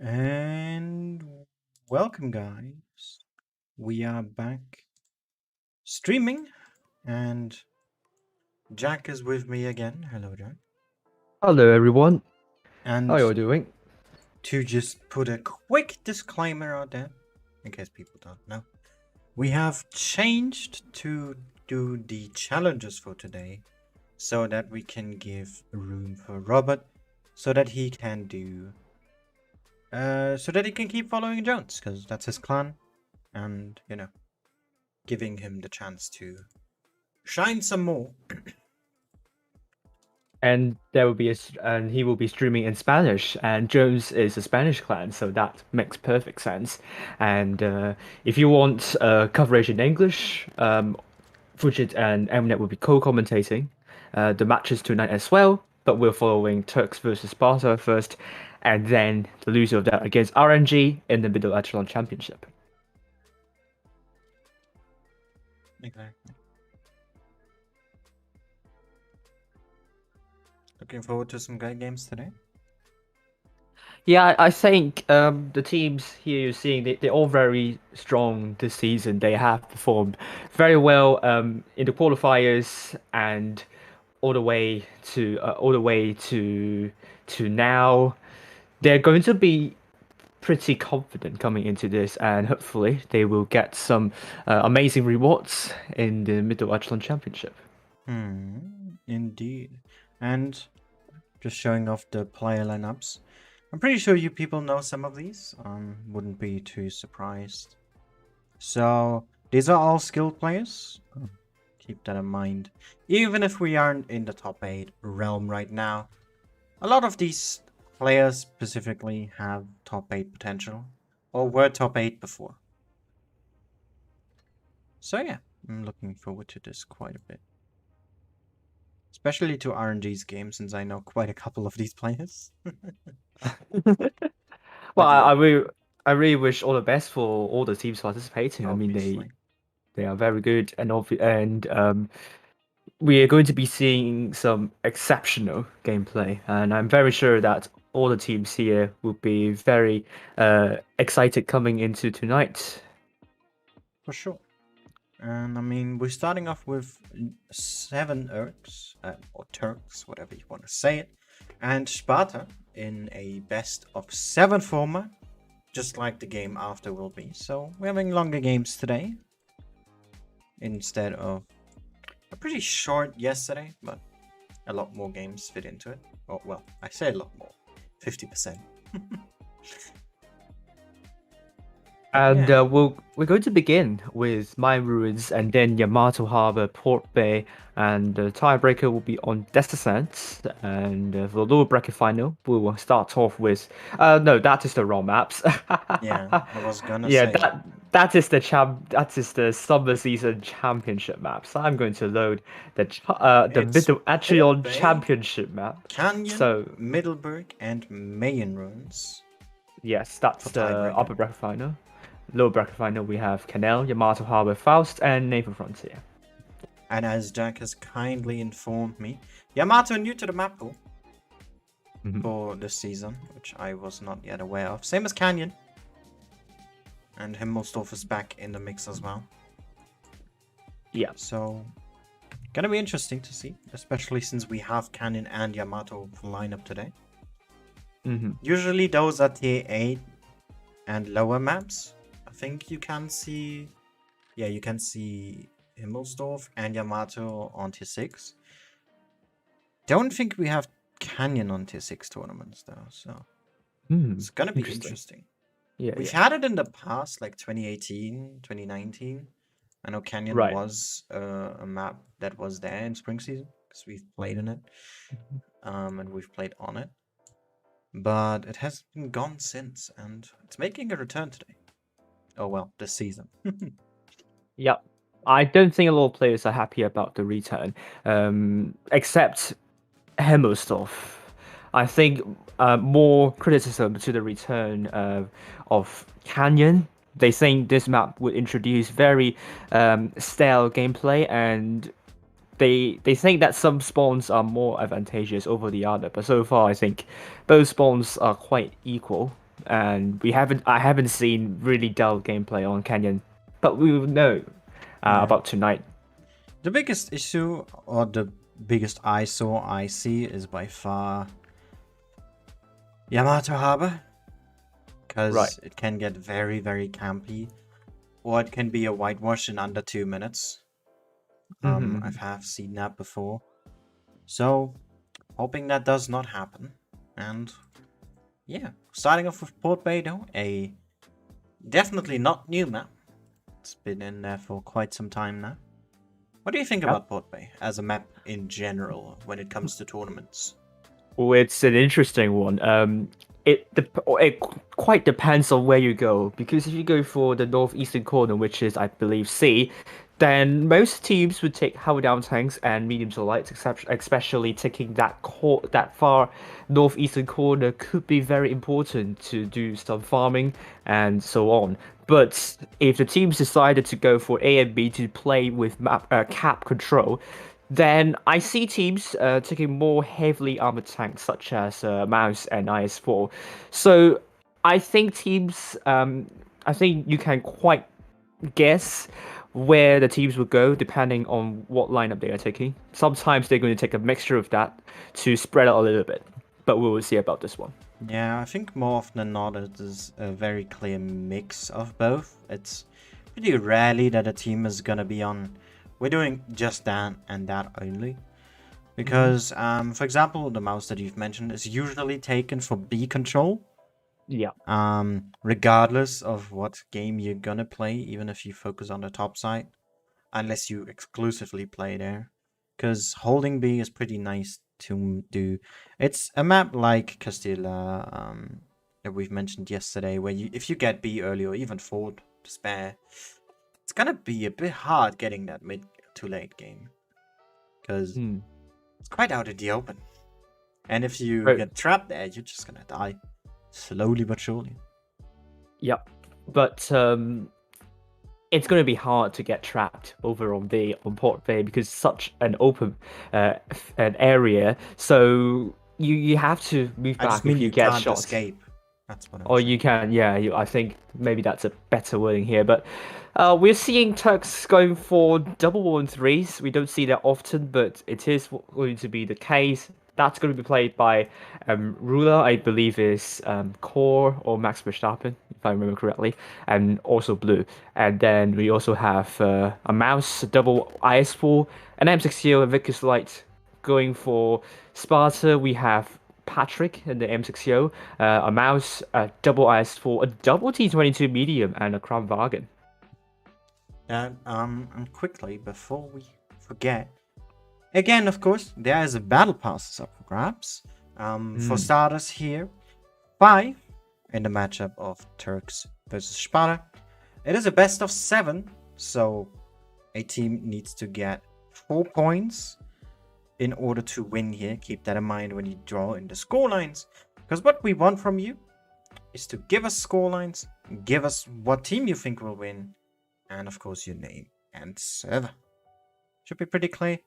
And welcome, guys. We are back streaming, and Jack is with me again. Hello, Jack. Hello, everyone. How And are you doing? to just put a quick disclaimer out there, in case people don't know, we have changed to do the challenges for today so that we can give room for Robert so that he can keep following Jones, because that's his clan, and giving him the chance to shine some more. And and he will be streaming in Spanish. And Jones is a Spanish clan, so that makes perfect sense. And if you want coverage in English, Fujit and Mnet will be co-commentating the matches tonight as well. But we're following Turks versus Sparta first, and then the loser of that against RNG in the Middle Echelon Championship. Exactly. Looking forward to some great games today. Yeah, I think the teams here you're seeing they're all very strong this season. They have performed very well in the qualifiers and all the way to now. They're going to be pretty confident coming into this, and hopefully they will get some amazing rewards in the Middle Echelon Championship. Indeed. And just showing off the player lineups. I'm pretty sure you people know some of these. Wouldn't be too surprised. So these are all skilled players. Keep that in mind. Even if we aren't in the top 8 realm right now, a lot of these players specifically have top 8 potential, or were top 8 before. So yeah, I'm looking forward to this quite a bit. Especially to RNG's game, since I know quite a couple of these players. Well, Yeah, I really wish all the best for all the teams participating. I mean, obviously. they are very good, and we are going to be seeing some exceptional gameplay, and I'm very sure that all the teams here will be very excited coming into tonight. For sure. And I mean, we're starting off with 7 Urks, or Turks, whatever you want to say it, and Sparta in a best of 7 format, just like the game after will be. So we're having longer games today instead of a pretty short yesterday, but a lot more games fit into it. Oh, well, I say a lot more, 50%. And Yeah. we're going to begin with Mine Ruins and then Yamato Harbor, Port Bay, and the tiebreaker will be on Descent. And for the lower bracket final, we will start off with no, that is the wrong maps. Yeah, I was gonna Yeah, say. that is the summer season championship map. So I'm going to load the It's Middle Port Echelon Bay, championship map. Canyon, So Middleburg, and Mayan Ruins yes, that's for the tiebreaker. upper bracket final. Lower bracket final, we have Canal, Yamato Harbor, Faust, and Naval Frontier. And as Jack has kindly informed me, Yamato new to the map pool Mhm. for this season, which I was not yet aware of. Same as Canyon. And Himmelsdorf is back in the mix as well. Yeah. So, gonna be interesting to see, especially since we have Canyon and Yamato for lineup today. Usually those are tier 8 and lower maps. I think you can see, yeah, you can see Himmelsdorf and Yamato on tier 6. Don't think we have Canyon on tier 6 tournaments though, so it's gonna be interesting. Yeah, We've yeah. had it in the past, like 2018, 2019. I know Canyon Right. was a map that was there in spring season because we've played in it, and we've played on it. But it has been gone since, and it's making a return today. Oh well, this season. Yeah. I don't think a lot of players are happy about the return, except Hemmelstoff. I think more criticism to the return of Canyon. They think this map would introduce very stale gameplay, and they think that some spawns are more advantageous over the other. But so far, I think both spawns are quite equal. and I haven't seen really dull gameplay on Canyon, but we will know Yeah. about tonight. The biggest issue, or the biggest eyesore I see, is by far Yamato Harbor, because Right. it can get very, very campy, or it can be a whitewash in under 2 minutes. Mhm. I've seen that before. So, hoping that does not happen. And yeah, starting off with Port Bay though, a definitely not new map. It's been in there for quite some time now. What do you think Yep. about Port Bay as a map in general when it comes to tournaments? Well, it's an interesting one. It quite depends on where you go, because if you go for the northeastern corner, which is I believe C, then most teams would take hull down tanks and medium to lights, especially taking that far northeastern corner could be very important to do some farming and so on. But if the teams decided to go for A and B to play with cap control, then I see teams taking more heavily armored tanks such as Mouse and IS-4. So I think you can quite guess where the teams will go depending on what lineup they are taking. Sometimes they're going to take a mixture of that to spread out a little bit, but we will see about this one. Yeah, I think more often than not it is a very clear mix of both. It's pretty rarely that a team is gonna be on, we're doing just that and that only. Because, for example, the mouse that you've mentioned is usually taken for B control. Yeah. Regardless of what game you're gonna play, even if you focus on the top side, unless you exclusively play there. Because holding B is pretty nice to do. It's a map like Castilla, that we've mentioned yesterday, where if you get B early or even forward to spare, it's gonna be a bit hard getting that mid to late game. Because it's quite out in the open. And if you Right. get trapped there, you're just gonna die. Slowly but surely. Yep. But it's going to be hard to get trapped over on Port Bay because it's such an open an area. So you have to move I just back mean if you you get can't shot. escape. That's what I'm Or saying. you can, yeah. I think maybe that's a better wording here. But we're seeing Turks going for double 1-3s. We don't see that often, but it is going to be the case. That's going to be played by Ruler, I believe is Core or Max Verstappen, if I remember correctly, and also Blue. And then we also have a Mouse, a double IS4, an M60, and Vicus Light going for Sparta. We have Patrick in the M60, a Mouse, a double IS4, a double T22 medium, and a Crown Wagen. And quickly, before we forget, again, of course, there is a battle passes up for grabs. For starters here, 5 in the matchup of Turks versus Sparta. It is a best of 7, so a team needs to get 4 points in order to win here. Keep that in mind when you draw in the scorelines, because what we want from you is to give us scorelines, give us what team you think will win, and of course your name and server. Should be pretty clear.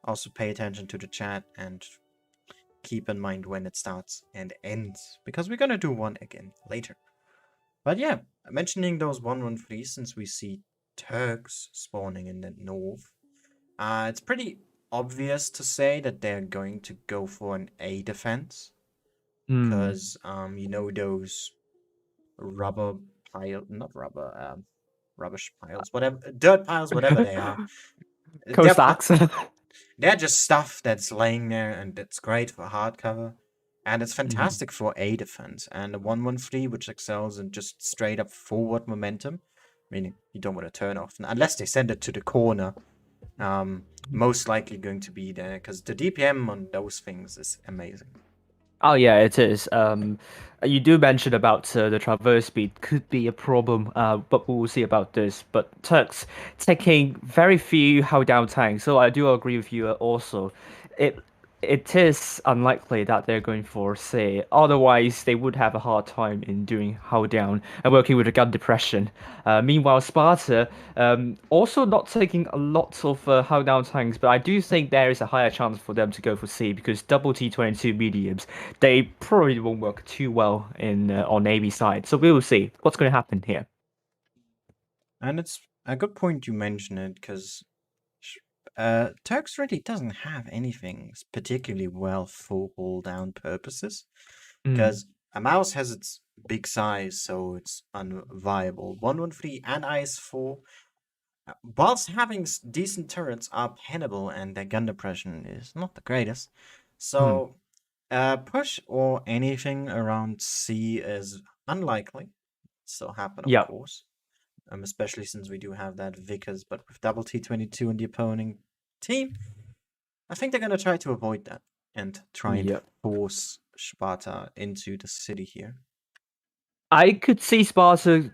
Also pay attention to the chat and keep in mind when it starts and ends, because we're gonna do one again later. But yeah, mentioning those 1-1-3, since we see Turks spawning in the north, it's pretty obvious to say that they're going to go for an A defense. Because, you know, those rubber pile, not rubber, rubbish piles, whatever, dirt piles, whatever they are. Co-stacks. They're just stuff that's laying there, and it's great for hardcover. And it's fantastic for A defense. And a 1-1-3, which excels in just straight up forward momentum, meaning you don't want to turn off. Unless they send it to the corner, most likely going to be there, because the DPM on those things is amazing. Oh yeah, it is. You do mention about the traverse speed could be a problem, but we will see about this. But Turks taking very few hull down tanks, so I do agree with you also. It it is unlikely that they're going for C. Otherwise, they would have a hard time in doing hold down and working with a gun depression. Meanwhile, Sparta also not taking a lot of hold down tanks, but I do think there is a higher chance for them to go for C because double T22 mediums they probably won't work too well in on AB side. So we will see what's going to happen here. And it's a good point you mention it, because Turks really doesn't have anything particularly well for hold down purposes. Mm, Because a mouse has its big size, so it's unviable. 113 and IS4, whilst having decent turrets, are pennable, and their gun depression is not the greatest. mm, So, push or anything around C is unlikely. Still happen, of yeah. course. Especially since we do have that Vickers, but with double T22 in the opposing team, I think they're gonna try to avoid that and try and Yeah. force Sparta into the city here. I could see Sparta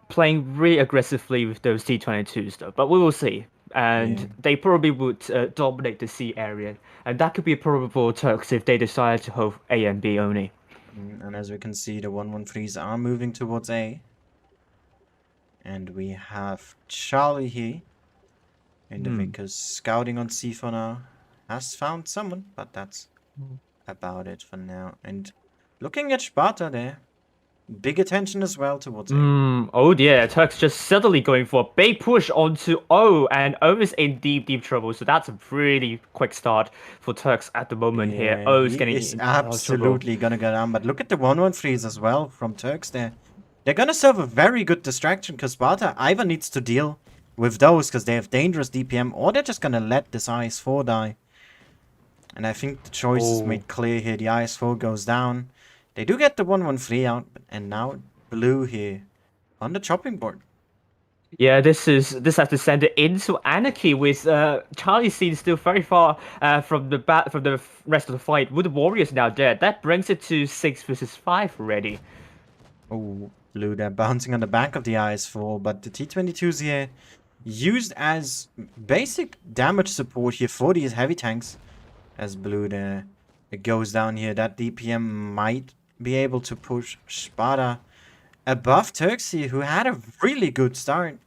playing really aggressively with those T22s though, but we will see. Yeah. And they probably would dominate the C area, and that could be a problem for Turks if they decide to hold A and B only. And as we can see, the 113s are moving towards A. And we have Charlie here in the Hmm. Vickers scouting on C for now. Has found someone, but that's about it for now. And looking at Sparta there, big attention as well towards A. Oh dear, Turks just suddenly going for a big push onto O, and O is in deep, deep trouble. So that's a really quick start for Turks at the moment here. Yeah, O is he getting is into a lot of trouble. absolutely gonna go down. But look at the 113s as well from Turks there. They're gonna serve a very good distraction, because Sparta either needs to deal with those because they have dangerous DPM, or they're just gonna let this IS-4 die. And I think the choice is Oh. made clear here. The IS-4 goes down. They do get the 113 out, and now Blue here on the chopping board. Yeah, this has descended into anarchy with Charlie Scene still very far from the rest of the fight. With the Warriors now dead, that brings it to 6 versus 5 already. Oh, Blue there bouncing on the back of the IS-4, but the T-22s here used as basic damage support here for these heavy tanks. As Blue there, it goes down here. That DPM might be able to push Sparta above Turksy, who had a really good start.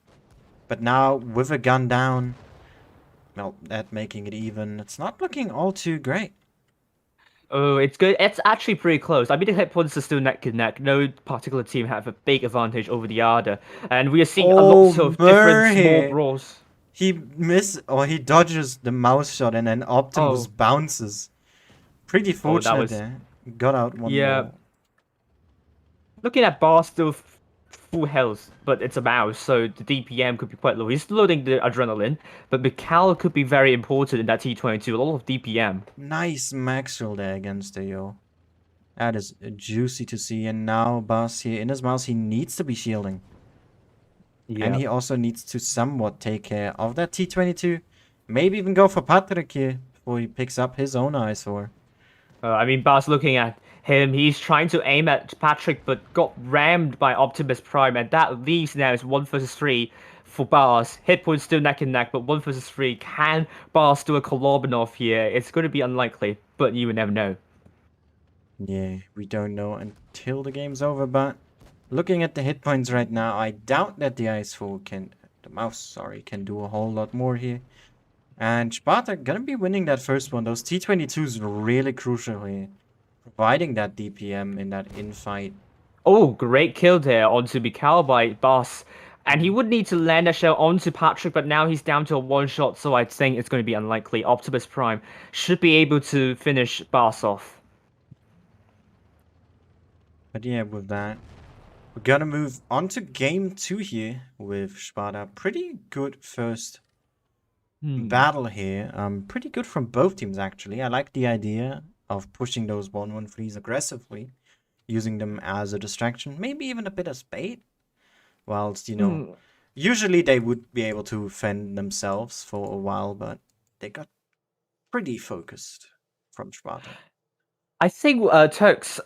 But now, with a gun down, well, that making it even, it's not looking all too great. Oh, it's good. It's actually pretty close. I mean, the hit points are still neck and neck. No particular team have a big advantage over the other, and we are seeing a Oh, lot of different small Murray! brawls. He dodges the mouse shot, and then Optimus Oh, bounces. Pretty oh, that fortunate was there. Got out one yeah. more. Looking at bar still full health, but it's a mouse, so the DPM could be quite low. He's loading the adrenaline, but Mikhail could be very important in that T22. A lot of DPM. Nice Maxwell there against the Yo. That is juicy to see. And now Bass here in his mouse, he needs to be shielding. And Yeah. he also needs to somewhat take care of that T-22. Maybe even go for Patrick here before he picks up his own eyesore. I mean, Bar's looking at him. He's trying to aim at Patrick, but got rammed by Optimus Prime, and that leaves now is 1 versus 3 for Bars. Hit points still neck and neck, but 1 versus 3. Can Bars do a Kolobanov here? It's going to be unlikely, but you would never know. Yeah, we don't know until the game's over, but looking at the hit points right now, I doubt that the Ice-4 can, the mouse, sorry, can do a whole lot more here. And Sparta gonna be winning that first one. Those T-22s really crucial here, providing that DPM in that infight. Oh, great kill there onto Mikhail by Boss. And he would need to land a shell onto Patrick, but now he's down to a one shot, so I think it's going to be unlikely. Optimus Prime should be able to finish Boss off. But yeah, with that, we're gonna move on to game 2 here with Sparta. Pretty good first Hmm. battle here. Pretty good from both teams, actually. I like the idea of pushing those 1-1-3s aggressively, using them as a distraction, maybe even a bit of bait. Whilst, Hmm. usually they would be able to fend themselves for a while, but they got pretty focused from Sparta. I think Turks.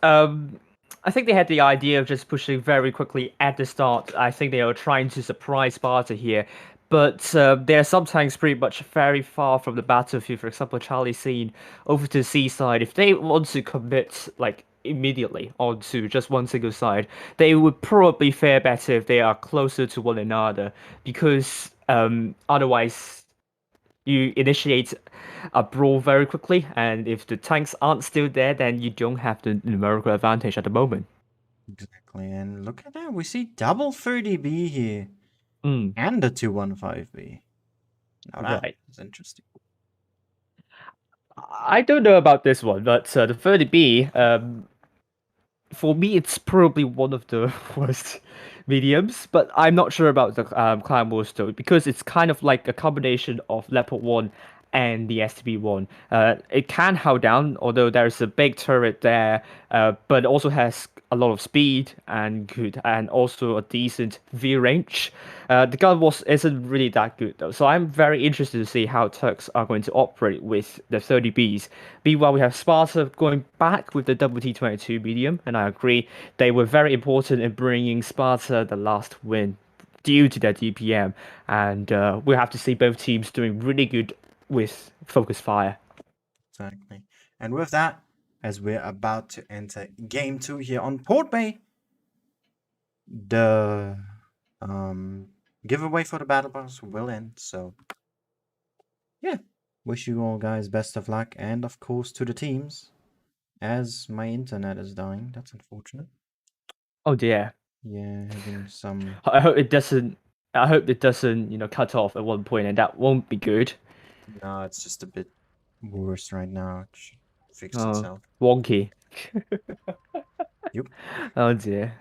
I think they had the idea of just pushing very quickly at the start. I think they were trying to surprise Sparta here, but there are some tanks pretty much very far from the battlefield. For example, Charlie Scene over to the seaside. If they want to commit like immediately onto just one single side, they would probably fare better if they are closer to one another, because otherwise you initiate a brawl very quickly, and if the tanks aren't still there, then you don't have the numerical advantage at the moment. Exactly, and look at that. We see double 30B here Mm, and the 215B. Now that right. is interesting. I don't know about this one, but the 30B, for me, it's probably one of the worst mediums, but I'm not sure about the Clan Wars though, because it's kind of like a combination of Leopard 1 and the STB-1. It can hold down, although there's a big turret there, but it also has a lot of speed and also a decent view range. The gun was isn't really that good though, so I'm very interested to see how Turks are going to operate with the 30Bs. Meanwhile, we have Sparta going back with the WT22 medium, and I agree they were very important in bringing Sparta the last win due to their DPM, and we have to see both teams doing really good with focus fire. Exactly. And with that, as we're about to enter game 2 here on Port Bay, the giveaway for the battle pass will end. So yeah, wish you all guys best of luck, and of course to the teams, as my internet is dying. That's unfortunate. Oh dear. Yeah, having some. I hope it doesn't. I hope it doesn't, cut off at one point, and that won't be good. No, it's just a bit worse right now. It should fix Oh, itself. wonky. Yep. Oh dear.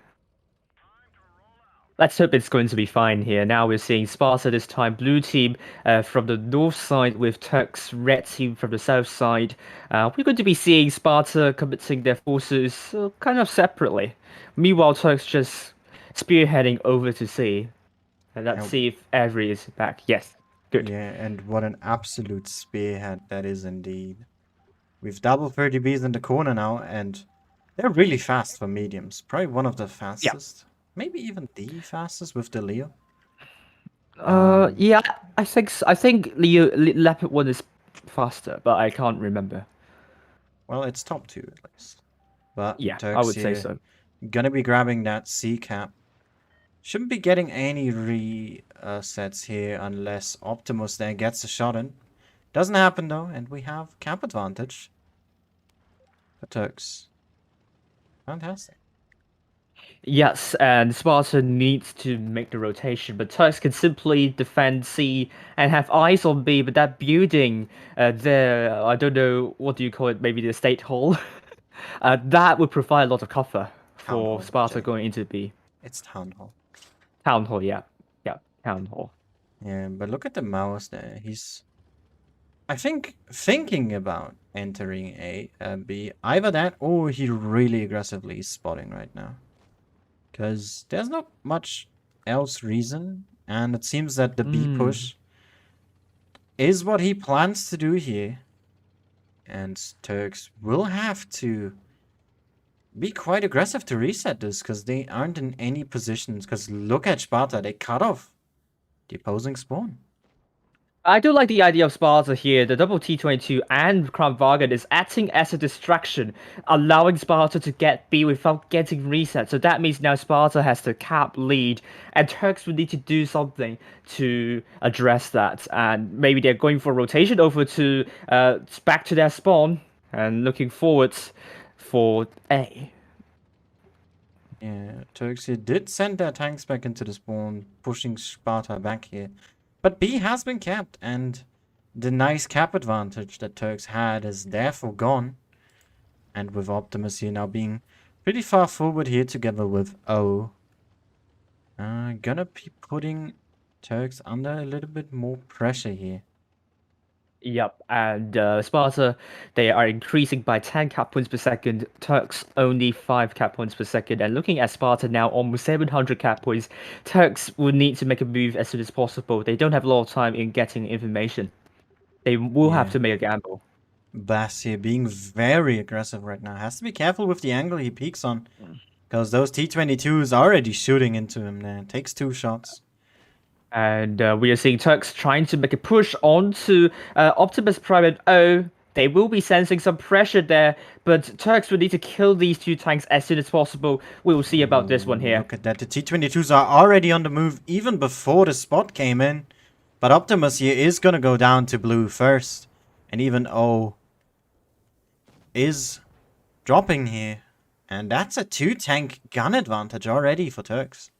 Let's hope it's going to be fine here. Now we're seeing Sparta this time, blue team from the north side with Turks, red team from the south side. We're going to be seeing Sparta committing their forces kind of separately. Meanwhile, Turks just spearheading over to sea. And let's Now, see if Avery is back. Yes, good. yeah, and what an absolute spearhead that is indeed. We've double 30Bs in the corner now, and they're really fast for mediums. Probably one of the Yeah. fastest. Maybe even the fastest with the Leo. Yeah. I think Leopard one is faster, but I can't remember. Well, it's top 2 at least. But Yeah, I Turks would say here so. gonna be grabbing that C cap. Shouldn't be getting any resets here unless Optimus there gets a shot in. Doesn't happen though, and we have cap advantage for Turks. Fantastic. Yes, and Sparta needs to make the rotation, but Turks can simply defend C and have eyes on B. But that building there, I don't know, what do you call it? Maybe the State Hall. That would provide a lot of cover Town for Hall, Sparta Jake. going into B. It's Town Hall. Town Hall, yeah, yeah, Town Hall. Yeah, but look at the mouse there. He's, I think, thinking about entering A, B. Either that or he really aggressively is spotting right now. Because there's not much else reason, and it seems that the B push is what he plans to do here. And Turks will have to be quite aggressive to reset this, because they aren't in any positions. Because look at Sparta, they cut off the opposing spawn. I do like the idea of Sparta here. The double T22 and Crown Vargan is acting as a distraction, allowing Sparta to get B without getting reset. So that means now Sparta has the cap lead, and Turks will need to do something to address that. And maybe they're going for rotation over to back to their spawn and looking forwards for A. Yeah, Turks here did send their tanks back into the spawn, pushing Sparta back here. But B has been capped, and the nice cap advantage that Turks had is therefore gone. And with Optimus here now being pretty far forward here together with O. Gonna be putting Turks under a little bit more pressure here. Yep, and Sparta, they are increasing by 10 cap points per second, Turks only 5 cap points per second, and looking at Sparta now, almost 700 cap points, Turks will need to make a move as soon as possible. They don't have a lot of time in getting information. They will have Yeah. to make a gamble. Bass here being very aggressive right now. Has to be careful with the angle he peeks on. Because those T-22s are already shooting into him there. Takes 2 shots. And we are seeing Turks trying to make a push onto Optimus Prime. And oh, they will be sensing some pressure there, but Turks will need to kill these two tanks as soon as possible. We will see about this one here. Look at that. The T-22s are already on the move even before the spot came in. But Optimus here is going to go down to blue first. And even O is dropping here. And that's a 2-tank gun advantage already for Turks.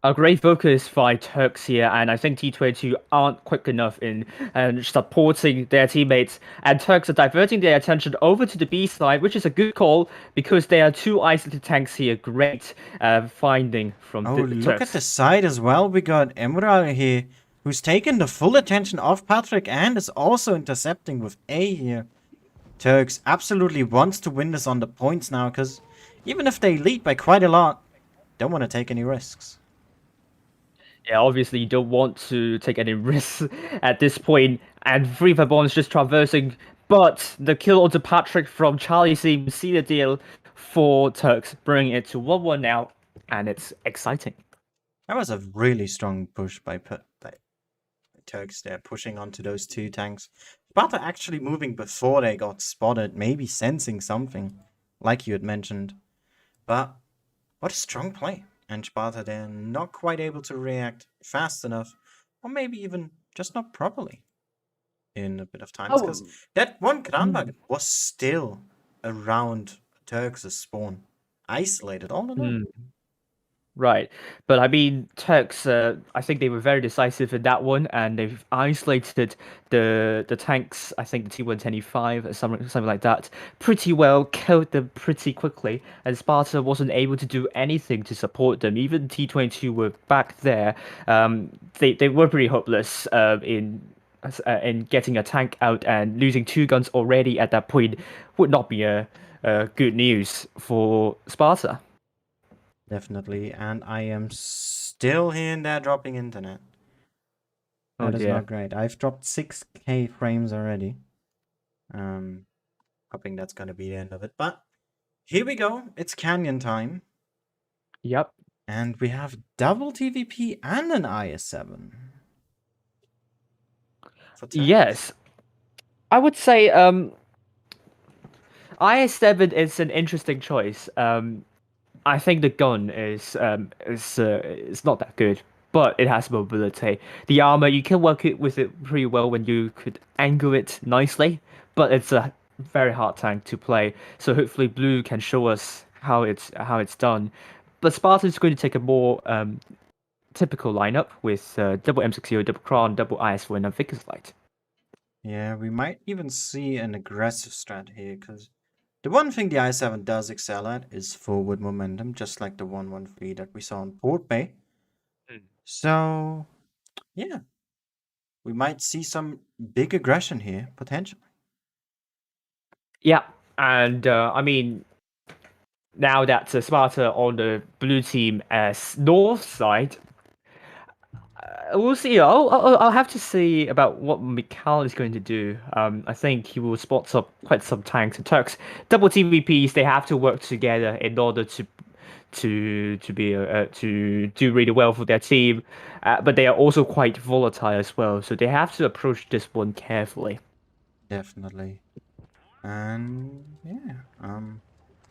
A great focus by Turks here, and I think T22 aren't quick enough in supporting their teammates. And Turks are diverting their attention over to the B side, which is a good call because there are two isolated tanks here. Great finding from the Turks. Look at the side as well. We got Emerald here, who's taken the full attention of Patrick and is also intercepting with A here. Turks absolutely wants to win this on the points now, because even if they lead by quite a lot, don't want to take any risks. Yeah, obviously you don't want to take any risks at this point, and Free Bombs just traversing, but the kill onto Patrick from Charlie seems to see the deal for Turks, bringing it to 1-1 now, and it's exciting. That was a really strong push by Turks there, pushing onto those two tanks. Sparta actually moving before they got spotted, maybe sensing something, like you had mentioned. But what a strong play. And Sparta there not quite able to react fast enough, or maybe even just not properly in a bit of time. Because that one Kranwagen was still around Turks' spawn, isolated all alone. Right, but I mean, Turks, I think they were very decisive in that one, and they've isolated the tanks, I think the T-125 or something like that, pretty well, killed them pretty quickly, and Sparta wasn't able to do anything to support them. Even T-22 were back there. They were pretty hopeless in getting a tank out, and losing two guns already at that point would not be a good news for Sparta. Definitely, and I am still here and there dropping internet. That is not great. I've dropped 6k frames already. Hoping that's gonna be the end of it. But here we go. It's Canyon time. Yep. And we have double TVP and an IS-7. Yes. I would say IS-7 is an interesting choice. I think the gun is not that good, but it has mobility. The armor, you can work with it pretty well when you could angle it nicely, but it's a very hard tank to play. So hopefully Blue can show us how it's done. But Sparta is going to take a more typical lineup with double M60, double Kron, double IS-4, and Vickers Light. Yeah, we might even see an aggressive strat here, because the one thing the i7 does excel at is forward momentum, just like the 113 that we saw in Port Bay. So, yeah, we might see some big aggression here, potentially. Yeah, and I mean, now that Sparta on the blue team as north side, we'll see. I'll have to see about what Mikhail is going to do. I think he will spot quite some tanks and Turks. Double TVPs, they have to work together in order to do really well for their team. But they are also quite volatile as well, so they have to approach this one carefully. Definitely. And yeah,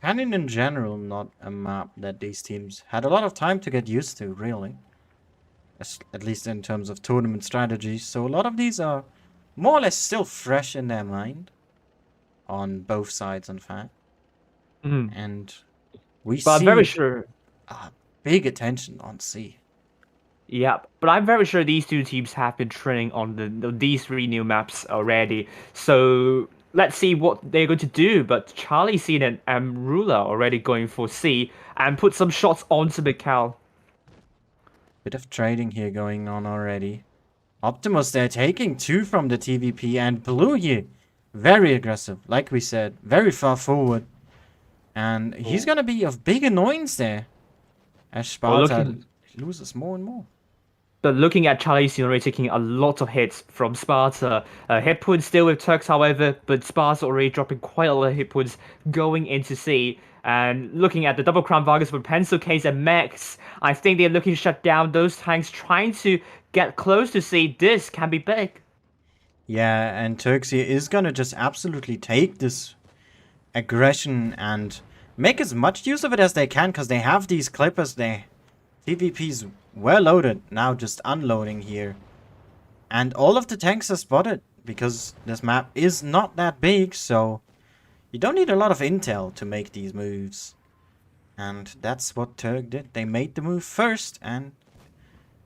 Canyon in general, not a map that these teams had a lot of time to get used to, really. At least in terms of tournament strategies. So a lot of these are more or less still fresh in their mind. On both sides, in fact. And we see... I'm very sure... big attention on C. Yeah, but I'm very sure these two teams have been training on these three new maps already. So let's see what they're going to do. But Charlie Seen and Amrula already going for C and put some shots onto Mikhail. Bit of trading here going on already. Optimus there taking two from the TVP, and Blue here very aggressive, like we said, very far forward. And he's gonna be of big annoyance there as Sparta loses more and more. But looking at Charlie already taking a lot of hits from Sparta. Hit points still with Turks, however, but Sparta already dropping quite a lot of hit points going into C. And looking at the double crown Vargas for Pencil Case and Max, I think they're looking to shut down those tanks, trying to get close to C. This can be big. Yeah, and Turkey is gonna just absolutely take this aggression and make as much use of it as they can, because they have these clippers. They TVP's well loaded, now just unloading here. And all of the tanks are spotted, because this map is not that big, so you don't need a lot of intel to make these moves. And that's what Turk did. They made the move first, and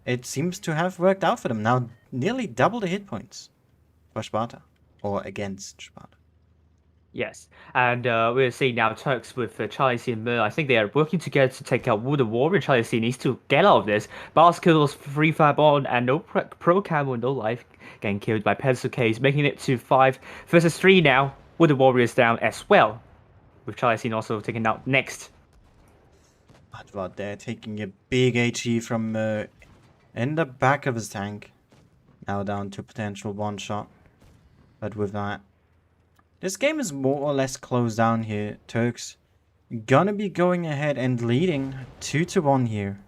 it seems to have worked out for them. Now nearly double the hit points for Sparta, or against Sparta. Yes, and we're seeing now Turks with Charlie C and Mer. I think they are working together to take out Wood Warrior. Charlie C needs to get out of this. Bars kills free fire on, and no pro camo, no life, getting killed by Pencil Case, making it to 5 versus 3 now. Wood Warrior is down as well, with Charlie C also taken out next. But they're taking a big HE from in the back of his tank. Now down to potential one shot. But with that, this game is more or less closed down here. Turks gonna be going ahead and leading 2-1 here.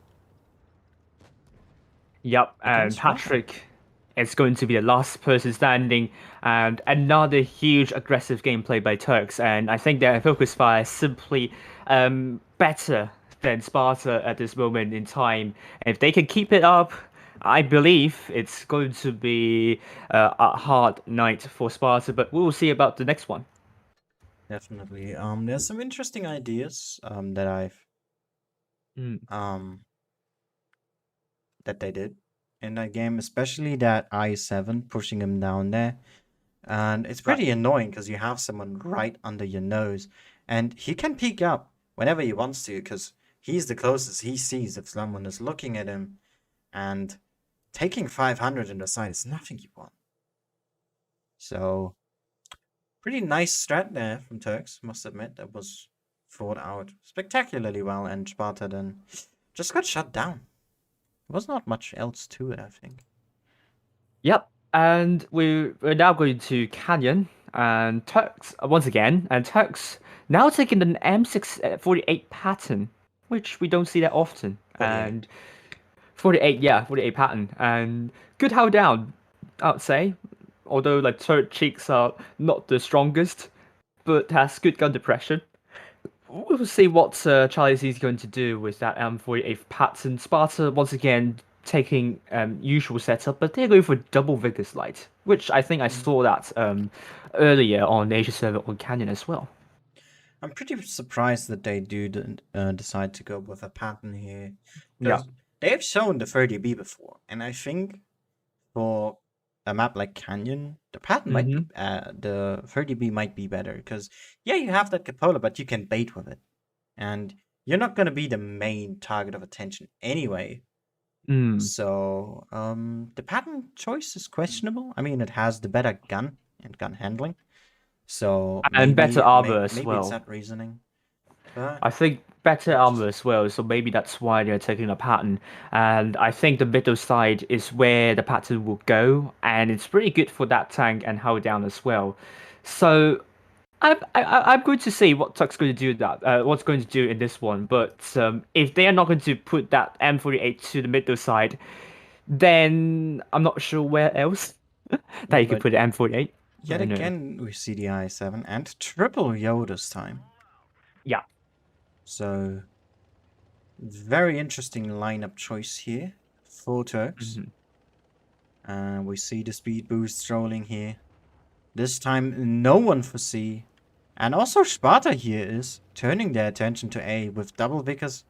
Yep, and Patrick is going to be the last person standing, and another huge aggressive gameplay by Turks. And I think their focus fire is simply better than Sparta at this moment in time. And if they can keep it up, I believe it's going to be a hard night for Sparta, but we'll see about the next one. Definitely. There's some interesting ideas that I've that they did in that game, especially that I7 pushing him down there. And it's pretty annoying because you have someone right under your nose, and he can peek up whenever he wants to, because he's the closest he sees if someone is looking at him. And taking 500 in the side is nothing you want. So, pretty nice strat there from Turks, must admit. That was thought out spectacularly well, and Sparta then just got shut down. There was not much else to it, I think. Yep, and we're now going to Canyon, and Turks, once again, and Turks now taking an M648 pattern, which we don't see that often. 48. And 48 pattern, and good hold down, I would say. Although like turret cheeks are not the strongest, but has good gun depression. We'll see what Charlie C is going to do with that M48 pattern. Sparta once again taking usual setup, but they're going for double Vigor's Light, which I think I saw that earlier on Asia server on Canyon as well. I'm pretty surprised that they do decide to go with a pattern here. Yeah. They've shown the 30B before, and I think for a map like Canyon, the pattern might be, the 30B might be better, because yeah, you have that cupola, but you can bait with it, and you're not gonna be the main target of attention anyway. So the pattern choice is questionable. I mean, it has the better gun and gun handling, so and better armor as well. Maybe it's that reasoning. But I think better armor as well, so maybe that's why they're taking a pattern. And I think the middle side is where the pattern will go, and it's pretty good for that tank and hold down as well. So I'm going to see what Tuck's going to do what's going to do in this one. But if they are not going to put that M48 to the middle side, then I'm not sure where else that you could put the M48. Yet again, we see the I7 and triple Yo this time. Yeah. So, very interesting lineup choice here for Turks. We see the speed boost strolling here. This time, no one for C. And also Sparta here is turning their attention to A with double Vickers.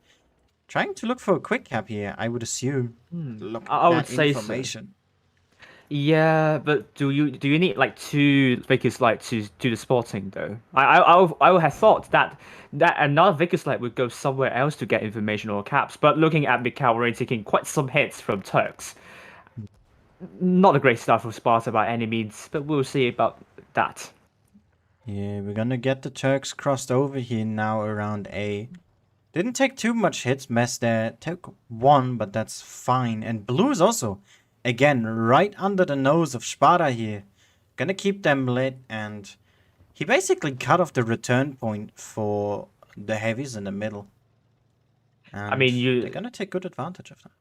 Trying to look for a quick cap here, I would assume. Look at that information. So. Yeah, but do you need like 2 Vickers Light to do the spotting though? I would have thought that another Vickers Light would go somewhere else to get information or caps. But looking at Mikhail already taking quite some hits from Turks, not a great start for Sparta by any means. But we'll see about that. Yeah, we're gonna get the Turks crossed over here now around A. Didn't take too much hits, mess there. Took one, but that's fine. And blue is also, again, right under the nose of Sparta here. Gonna keep them lit, and he basically cut off the return point for the heavies in the middle. I And mean, they're gonna take good advantage of that.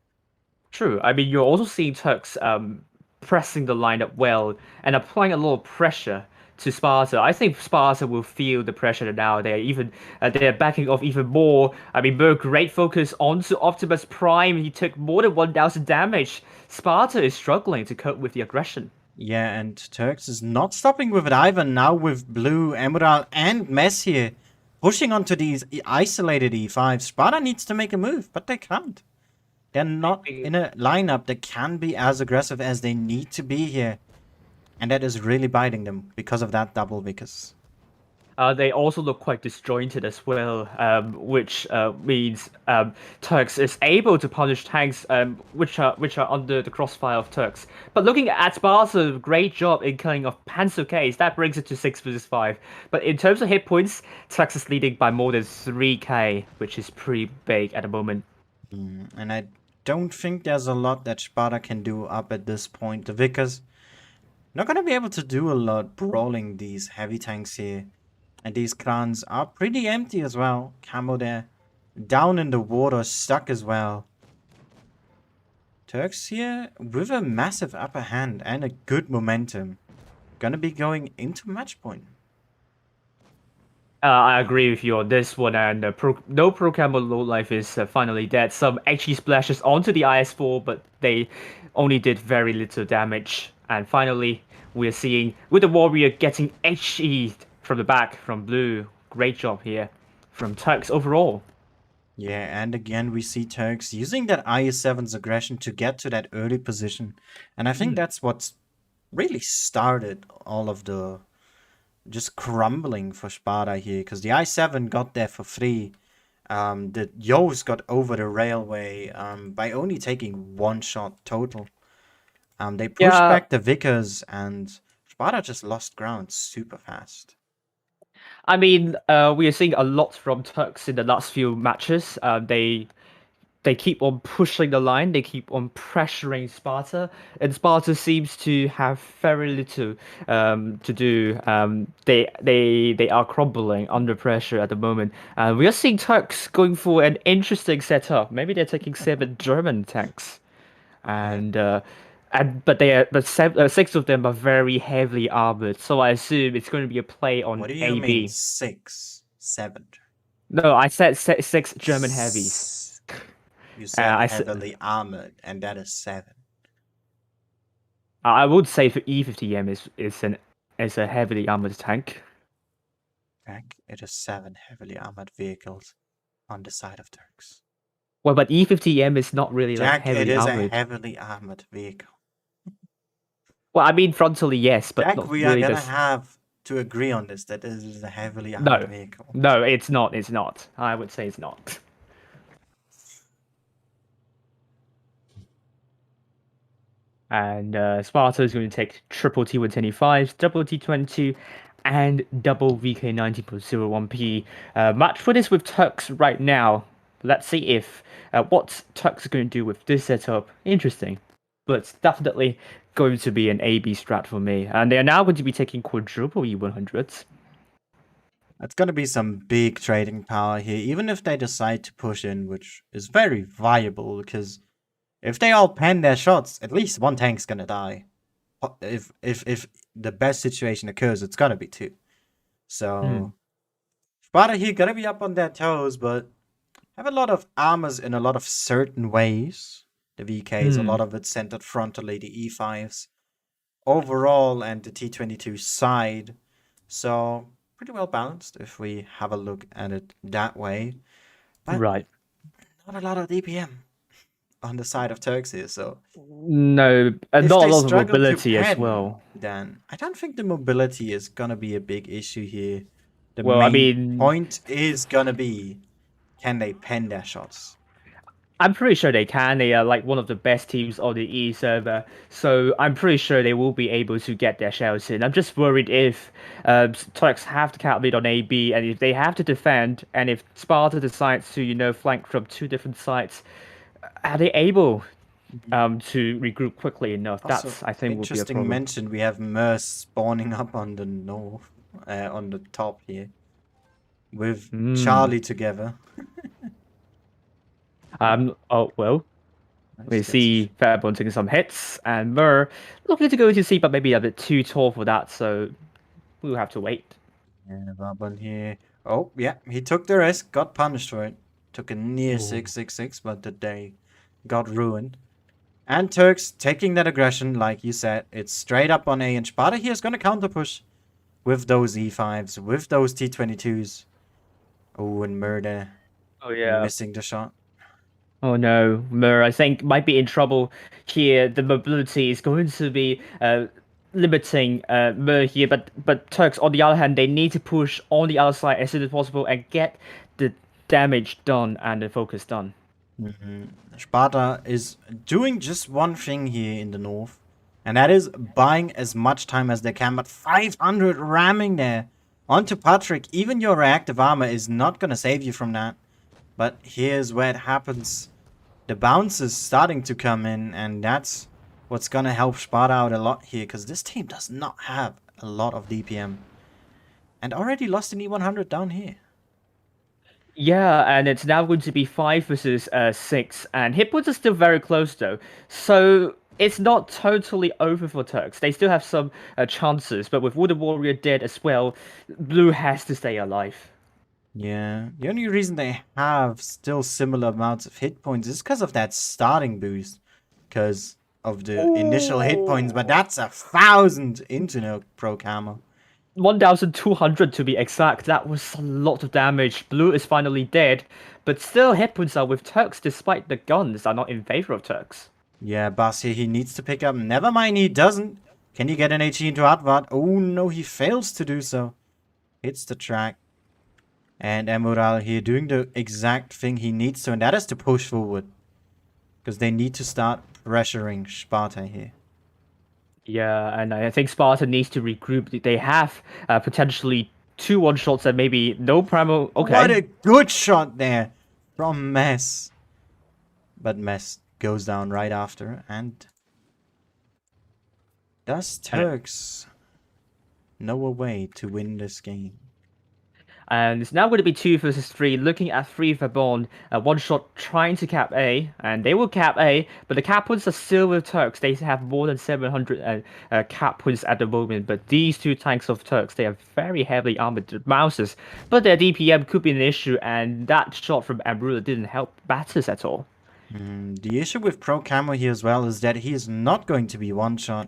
true. I mean, you're also seeing Turks pressing the lineup well and applying a lot of pressure to Sparta. I think Sparta will feel the pressure now. They're backing off even more. I mean, Berg great focus onto Optimus Prime. He took more than 1,000 damage. Sparta is struggling to cope with the aggression. Yeah, and Turks is not stopping with it either. Now with Blue, Emerald, and Mess here, pushing onto these isolated E5s. Sparta needs to make a move, but they can't. They're not in a lineup that can be as aggressive as they need to be here. And that is really biting them because of that double Vickers. They also look quite disjointed as well, which means Turks is able to punish tanks which are under the crossfire of Turks. But looking at Sparta, great job in killing off Panzer Case. That brings it to 6 versus 5. But in terms of hit points, Turks is leading by more than 3k, which is pretty big at the moment. And I don't think there's a lot that Sparta can do up at this point. The Vickers not going to be able to do a lot brawling these heavy tanks here. And these crans are pretty empty as well. Camo there. Down in the water, stuck as well. Turks here with a massive upper hand and a good momentum. Gonna be going into match point. I agree with you on this one, and no Pro Camo low life is finally dead. Some HE splashes onto the IS-4, but they only did very little damage. And finally, we're seeing with the Warrior getting HE'd from the back from Blue. Great job here from Turks overall. Yeah, and again we see Turks using that IS-7's aggression to get to that early position. And I think that's what's really started all of the just crumbling for Sparta here, because the I-7 got there for free. The Yos got over the railway by only taking one shot total. They pushed back the Vickers, and Sparta just lost ground super fast. I mean, we are seeing a lot from Turks in the last few matches. They keep on pushing the line. They keep on pressuring Sparta, and Sparta seems to have very little to do. They are crumbling under pressure at the moment. We are seeing Turks going for an interesting setup. Maybe they're taking 7 German tanks, but 6 of them are very heavily armored. So I assume it's going to be a play on What do you AB. mean 6, 7? No, I said 6 German heavies. You said heavily armored, and that is 7. I would say for E50M is a heavily armored tank. It is 7 heavily armored vehicles on the side of Turks. Well, but E50M is not really Jack, like heavily armored. It is a heavily armored vehicle. Well, I mean frontally, yes, but Jack, not we really are gonna have to agree on this, that this is a heavily No, armored vehicle. no, it's not. It's not. I would say it's not. And Sparta is going to take triple T125, double T22, and double VK90.01P. Match for this with Turks right now. Let's see if what Turks are going to do with this setup. Interesting. But it's definitely going to be an AB strat for me. And they are now going to be taking quadruple E100s. That's gonna be some big trading power here, even if they decide to push in, which is very viable, because if they all pen their shots, at least one tank's gonna die. If the best situation occurs, it's gonna be 2. So Sparta here gotta be up on their toes, but have a lot of armors in a lot of certain ways. The VKs, a lot of it centered frontally, the E5s overall, and the T22 side. So pretty well balanced if we have a look at it that way. But right. Not a lot of DPM on the side of Turks here, so no, and not a lot of mobility as well. Then I don't think the mobility is gonna be a big issue here. The main point is gonna be, can they pen their shots? I'm pretty sure they can. They are like one of the best teams on the E server, so I'm pretty sure they will be able to get their shells in. I'm just worried if Turks have to cap lead on AB, and if they have to defend, and if Sparta decides to, flank from two different sides, are they able to regroup quickly enough? Also, That's, I think, will be a interesting problem. mention, we have Merce spawning up on the north, on the top here, with Hmm. Charlie together. Oh well. We Nice, gets a see Fairborn taking some hits, and Mur looking to go to C, but maybe a bit too tall for that, so we'll have to wait. yeah, Vabon here. Oh, yeah, he took the risk, got punished for it. Took a near Ooh. 666, but the day got ruined. And Turks taking that aggression, like you said, it's straight up on A, and Sparta here is going to counter push with those E5s, with those T22s. Oh, and Murder Oh yeah. missing the shot. Oh no, Mur, I think might be in trouble here. The mobility is going to be limiting Mur here, but Turks on the other hand, they need to push on the other side as soon as possible and get the damage done and the focus done. Sparta is doing just one thing here in the north, and that is buying as much time as they can, but 500 ramming there onto Patrick. Even your reactive armor is not going to save you from that. But here's where it happens. The bounce is starting to come in, and that's what's going to help Sparta out a lot here, because this team does not have a lot of DPM. And already lost an E100 down here. Yeah, and it's now going to be 5 versus 6, and hit points are still very close though. So it's not totally over for Turks. They still have some chances, but with Wooden Warrior dead as well, Blue has to stay alive. Yeah, the only reason they have still similar amounts of hit points is because of that starting boost. Because of the initial hit points, but that's 1,000 into no pro camo. 1,200 to be exact. That was a lot of damage. Blue is finally dead, but still hit points are with Turks despite the guns are not in favor of Turks. Yeah, Bass here, he needs to pick up. Never mind, he doesn't. Can he get an HE into Advart? Oh no, he fails to do so. Hits the track. And Emerald here doing the exact thing he needs to, and that is to push forward. Because they need to start pressuring Sparta here. Yeah, and I think Sparta needs to regroup. They have potentially two one-shots and maybe no primal. What Okay. a good shot there from Mess. But Mess goes down right after, and does Turks know a way to win this game? And it's now going to be 2 versus 3, looking at 3 Vabon, one shot trying to cap A, and they will cap A, but the cap points are still with Turks. They have more than 700 cap points at the moment, but these two tanks of Turks, they are very heavily armored mouses, but their DPM could be an issue, and that shot from Amrula didn't help matters at all. The issue with Pro Camo here as well is that he is not going to be one-shot.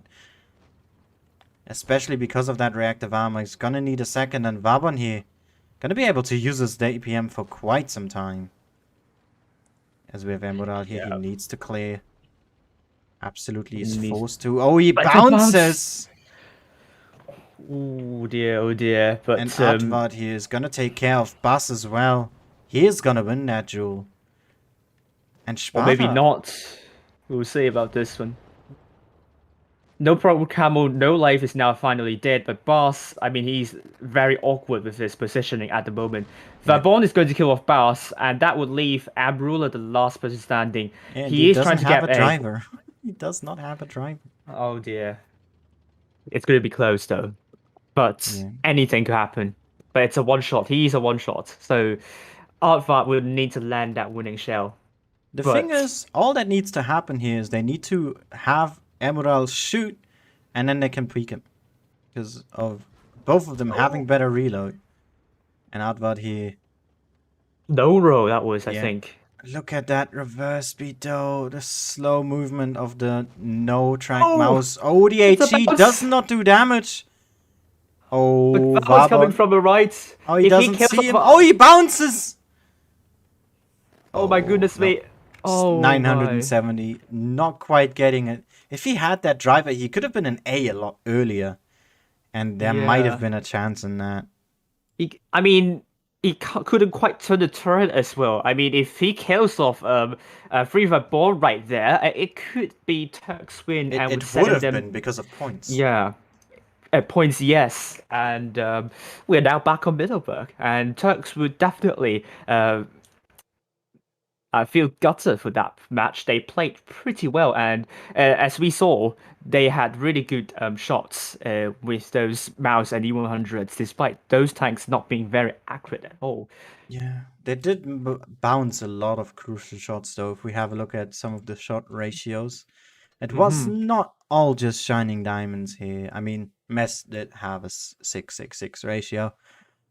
Especially because of that reactive armor. He's gonna need a second, and Vabon here gonna be able to use his DPM for quite some time. As we have Emerald here, Yeah. he needs to clear. Absolutely is Needs- forced to. Oh, he But the bounce- bounces! Oh dear, oh dear. But And Advard here is gonna take care of Bus as well. He is gonna win that duel. And or Sparta. maybe not. We'll see about this one. No Pro Camel, no life is now finally dead, but Boss, I mean, he's very awkward with his positioning at the moment. Yeah. Vabon is going to kill off Boss, and that would leave Abrula the last person standing. And he is doesn't trying to have get a driver. He does not have a driver. Oh dear. It's going to be close though. But Yeah. anything could happen. But it's a one shot. He's a one shot. So Artvat will need to land that winning shell. The But- thing is, all that needs to happen here is they need to have Emerald shoot, and then they can tweak him. Because of both of them having better reload. And Advard here. No row that was, I Yeah. think. Look at that reverse speed though. The slow movement of the no track Oh, mouse. Oh, the it's a HE bounce. does not do damage. Oh, But Vabon's coming Vabon. from the right. Oh, he If doesn't kills see him. Vab- Oh, he bounces. Oh my goodness no. me. Oh, 970. Not quite getting it. If he had that driver, he could have been an A a lot earlier. And there might Yeah. have been a chance in that. I mean, he couldn't quite turn the turret as well. I mean, if he kills off a free ball right there, it could be Turks win and would It would setting have them. been because of points. Yeah, at points, yes. And we're now back on Middleburg, and Turks would definitely I feel gutted for that match. They played pretty well, and as we saw, they had really good shots with those Mouse and E100s, despite those tanks not being very accurate at all. Yeah, they did bounce a lot of crucial shots, though. If we have a look at some of the shot ratios, it was Hmm. not all just shining diamonds here. I mean, Mess did have a 6-6-6 ratio,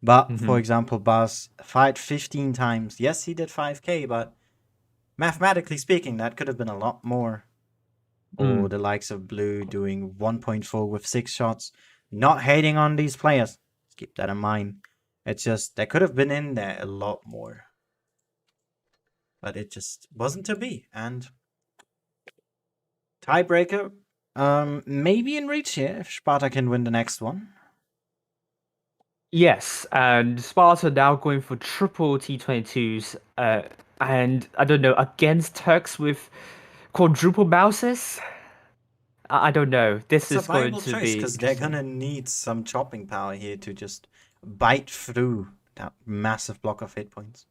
but for Hmm. example, Buzz fired 15 times. Yes, he did 5k, but mathematically speaking, that could have been a lot more. Or Mm. the likes of Blue doing 1.4 with 6 shots. Not hating on these players. Keep that in mind. It's just, they could have been in there a lot more. But it just wasn't to be. And tiebreaker, maybe in reach here if Sparta can win the next one. Yes, and Sparta now going for triple T22s, and I don't know, against Turks with quadruple Mouses. I don't know. This It's a is going viable to choice be because they're interesting. gonna need some chopping power here to just bite through that massive block of hit points.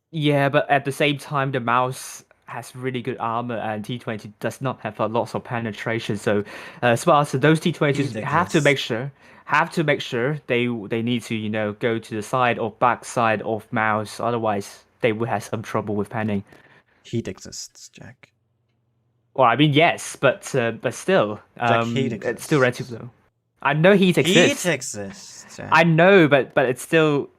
Yeah, but at the same time, the mouse has really good armor, and T20 does not have a lot of penetration. So, Sparta, those T20s Ridiculous. have to make sure they need to go to the side or back side of mouse. Otherwise, they will have some trouble with panning. Heat exists, Jack. Well, I mean, yes, but still, Jack, heat it's still exists. relatively low. I know heat Heat exists. exists, Jack. I know, but it's still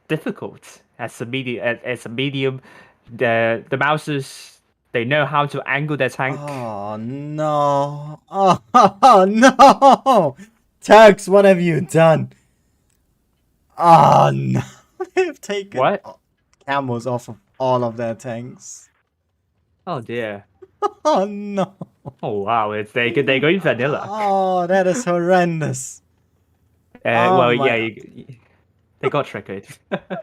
difficult as a medium. The mouses they know how to angle their tank. Oh no. Oh no. Turks, what have you done? Oh no. They've taken What? camos off of all of their tanks. Oh dear. Oh no. Oh wow, they're going vanilla. Oh, that is horrendous. Oh Well, yeah, my. they got triggered.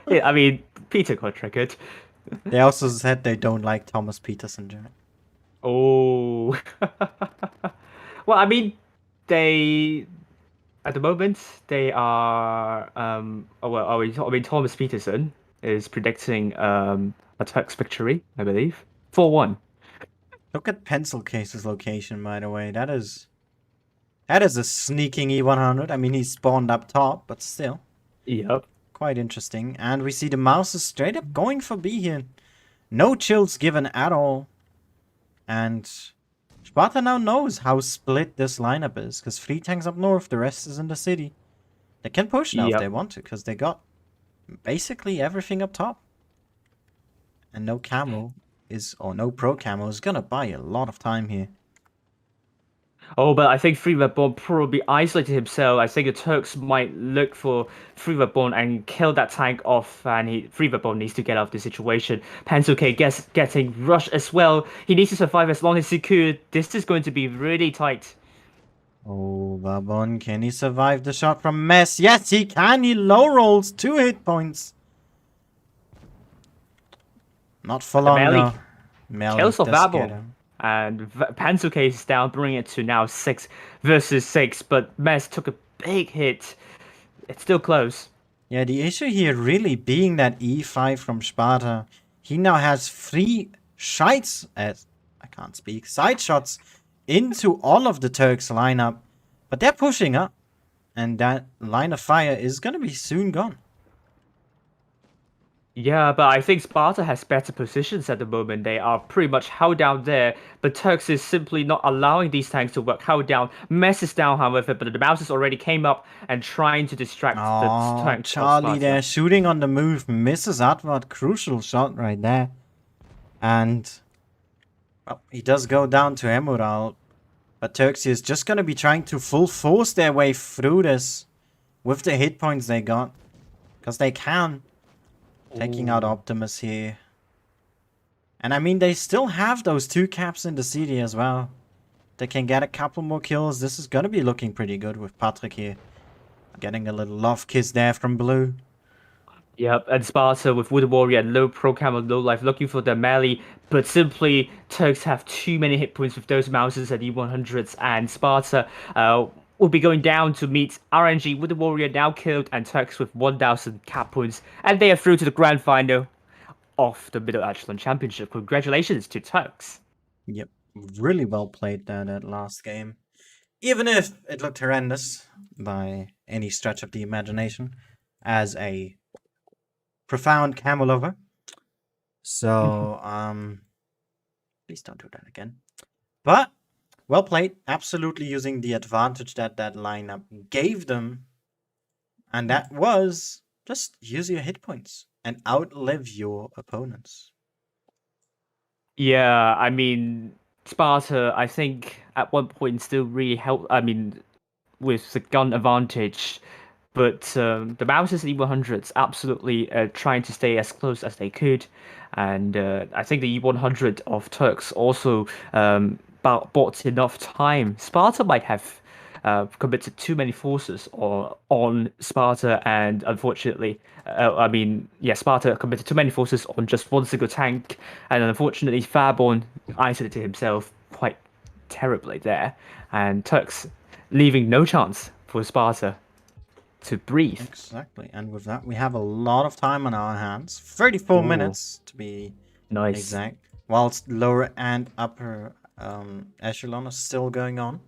Yeah, I mean, Peter got triggered. They also said they don't like Thomas Peterson, Jack. Oh. Well, I mean, they at the moment they are oh, well, I mean Thomas Peterson is predicting a Turks victory, I believe. 4-1. Look at Pencil Case's location, by the way. That is a sneaking E100. I mean, he spawned up top, but still. Yep. Quite interesting. And we see the mouse is straight up going for B here. No chills given at all. And Sparta now knows how split this lineup is. Because 3 tanks up north, the rest is in the city. They can push now if they Yep. want to. Because they got basically everything up top. And no camo is, or no pro camo is gonna buy a lot of time here. Oh, but I think Freeborn probably isolated himself. I think the Turks might look for Freeborn and kill that tank off, and Freeborn needs to get out of the situation. Pencil getting rushed as well. He needs to survive as long as he could. This is going to be really tight. Oh, Babon, can he survive the shot from Mess? Yes, he can. He low rolls 2 hit points. Not for But the long, melee though. Melee kills off does get Babon. him. And Pencil is down, bringing it to now 6 versus 6. But Mess took a big hit. It's still close. Yeah, the issue here really being that E5 from Sparta. He now has 3 shites, as I can't speak, side shots into all of the Turks' lineup. But they're pushing up. And that line of fire is gonna be soon gone. Yeah, but I think Sparta has better positions at the moment. They are pretty much held down there, but Turks is simply not allowing these tanks to work held down. Mess is down, however, but the Mouses already came up and trying to distract the Oh, tanks of Charlie Sparta. there shooting on the move. Misses Atvat. Crucial shot right there. And well, he does go down to Emerald. But Turkey is just going to be trying to full force their way through this with the hit points they got. Because they can. Taking out Ooh. Optimus here. And I mean, they still have those 2 caps in the city as well. They can get a couple more kills. This is going to be looking pretty good with Patrick here. Getting a little love kiss there from Blue. Yep, and Sparta with Wood Warrior and low pro cam and low life looking for the melee, but simply Turks have too many hit points with those mouses at E100s, and Sparta will be going down to meet RNG with the Warrior now killed, and Turks with 1,000 cap points, and they are through to the grand final of the Middle Echelon Championship. Congratulations to Turks. Yep, really well played there that last game. Even if it looked horrendous by any stretch of the imagination, as a profound camel lover. So, please don't do that again. But, well played. Absolutely using the advantage that that lineup gave them. And that was just use your hit points and outlive your opponents. Yeah, I mean, Sparta, I think at one point still really helped. I mean, with the gun advantage, but the Mouses E100s absolutely trying to stay as close as they could, and I think the E100 of Turks also bought enough time. Sparta might have committed too many forces on Sparta, and unfortunately, I mean, yeah, Sparta committed too many forces on just one single tank, and unfortunately, Fairborn isolated himself quite terribly there, and Turks leaving no chance for Sparta to breathe. Exactly. And with that, we have a lot of time on our hands. 34 Ooh, minutes to be nice. exact. Whilst lower and upper echelon are still going on.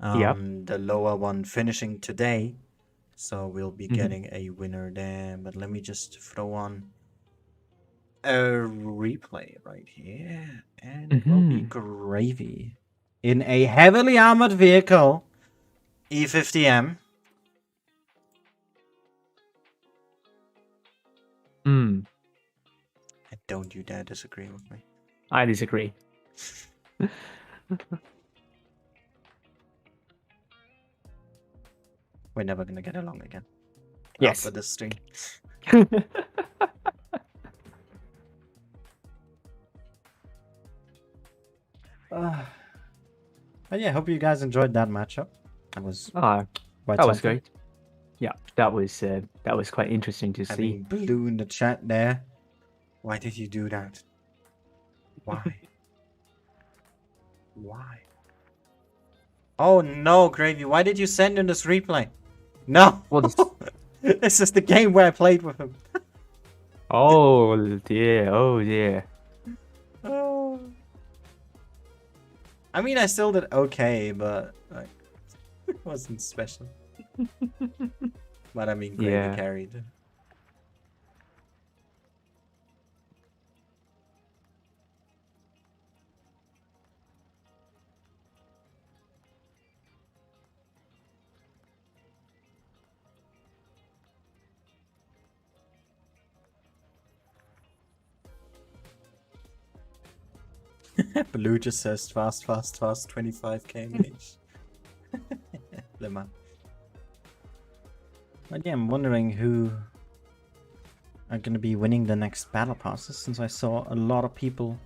Yep. The lower one finishing today. So we'll be Mhm. getting a winner there. But let me just throw on a replay right here. And it will be gravy. In a heavily armored vehicle. E50M. Mm, And don't you dare disagree with me. I disagree. We're never gonna get along again. Yes. After this stream. But yeah, hope you guys enjoyed that matchup. That was Ah, quite that was something. great. Yeah, that was quite interesting to see. Having Blue in the chat there. Why did you do that? Why? Why? Oh no, Gravy, why did you send him this replay? No! What is... This is the game where I played with him. Oh dear, oh dear. Oh. I mean, I still did okay, but like, it wasn't special. But I mean, Gravy Yeah. carried. Blue just says fast, fast, fast, 25k mage. Lemma. But yeah, I'm wondering who are going to be winning the next battle passes, since I saw a lot of people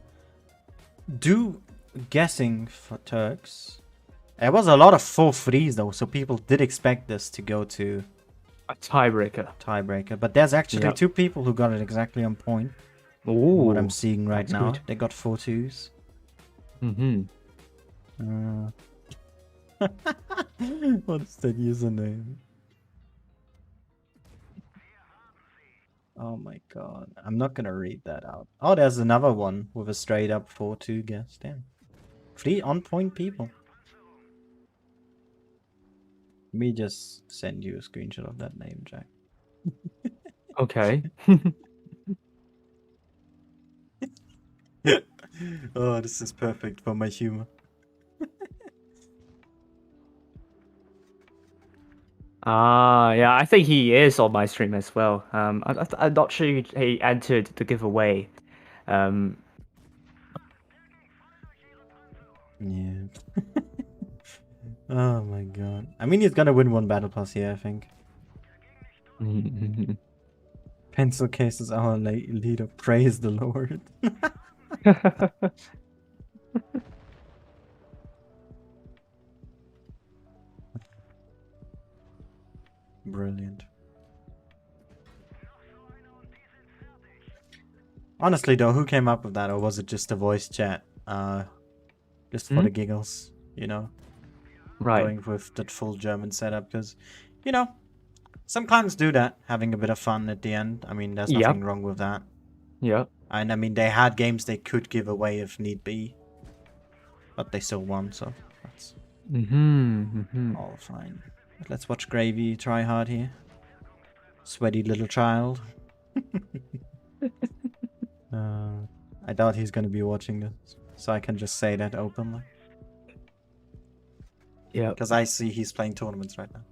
do guessing for Turks. There was a lot of 4-3s though, so people did expect this to go to A tiebreaker. tiebreaker. But there's actually Yep. 2 people who got it exactly on point. Ooh, What I'm seeing right that's now. good. They got 4-2s. Mm-hmm. What's that username? Oh my god. I'm not gonna read that out. Oh, there's another one with a straight up 4-2 guess. Damn. 3 on point people. Let me just send you a screenshot of that name, Jack. Okay. Oh, this is perfect for my humor. Ah, yeah, I think he is on my stream as well. I'm not sure he entered the giveaway. Um, Yeah. Oh my god. I mean, he's gonna win one battle pass here, I think. Pencil case is our leader. Praise the Lord. Brilliant. Honestly, though, who came up with that, or was it just a voice chat? Just for the giggles, you know? Right. Going with that full German setup, because, you know, some clans do that, having a bit of fun at the end. I mean, there's nothing Yep. wrong with that. Yep. And I mean, they had games they could give away if need be, but they still won, so that's all fine. But let's watch Gravy try hard here. Sweaty little child. I doubt he's gonna be watching this, so I can just say that openly. Yep. Because I see he's playing tournaments right now.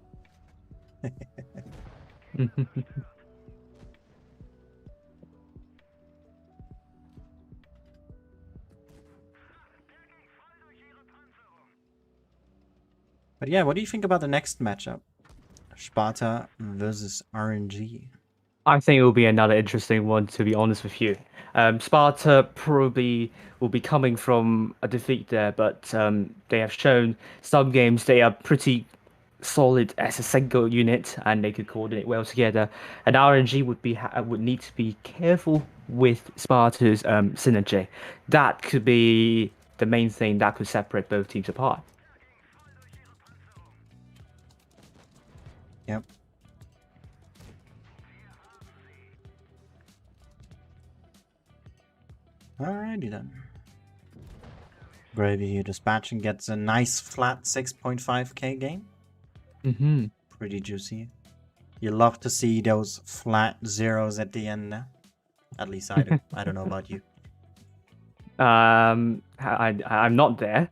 But yeah, what do you think about the next matchup? Sparta versus RNG. I think it will be another interesting one, to be honest with you. Sparta probably will be coming from a defeat there, but they have shown some games they are pretty solid as a single unit and they could coordinate well together. And RNG would need to be careful with Sparta's synergy. That could be the main thing that could separate both teams apart. Yep. Alrighty then. Gravy here dispatching gets a nice flat 6.5k game. Pretty juicy. You love to see those flat zeros at the end now. At least I do. I don't know about you. I'm not there.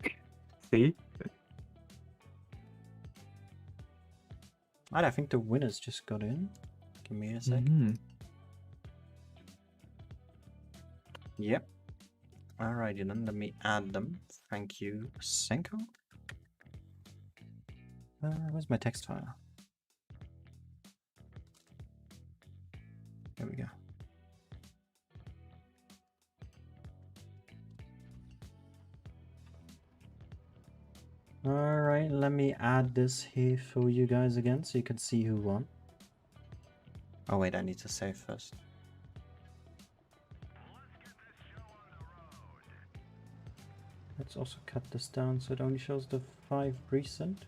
See? I think the winners just got in. Give me a sec. Yep. Alrighty then, let me add them. Thank you, Senko. Where's my text file? There we go. Alright, let me add this here for you guys again so you can see who won. Oh wait, I need to save first. Let's also cut this down so it only shows the 5 recent.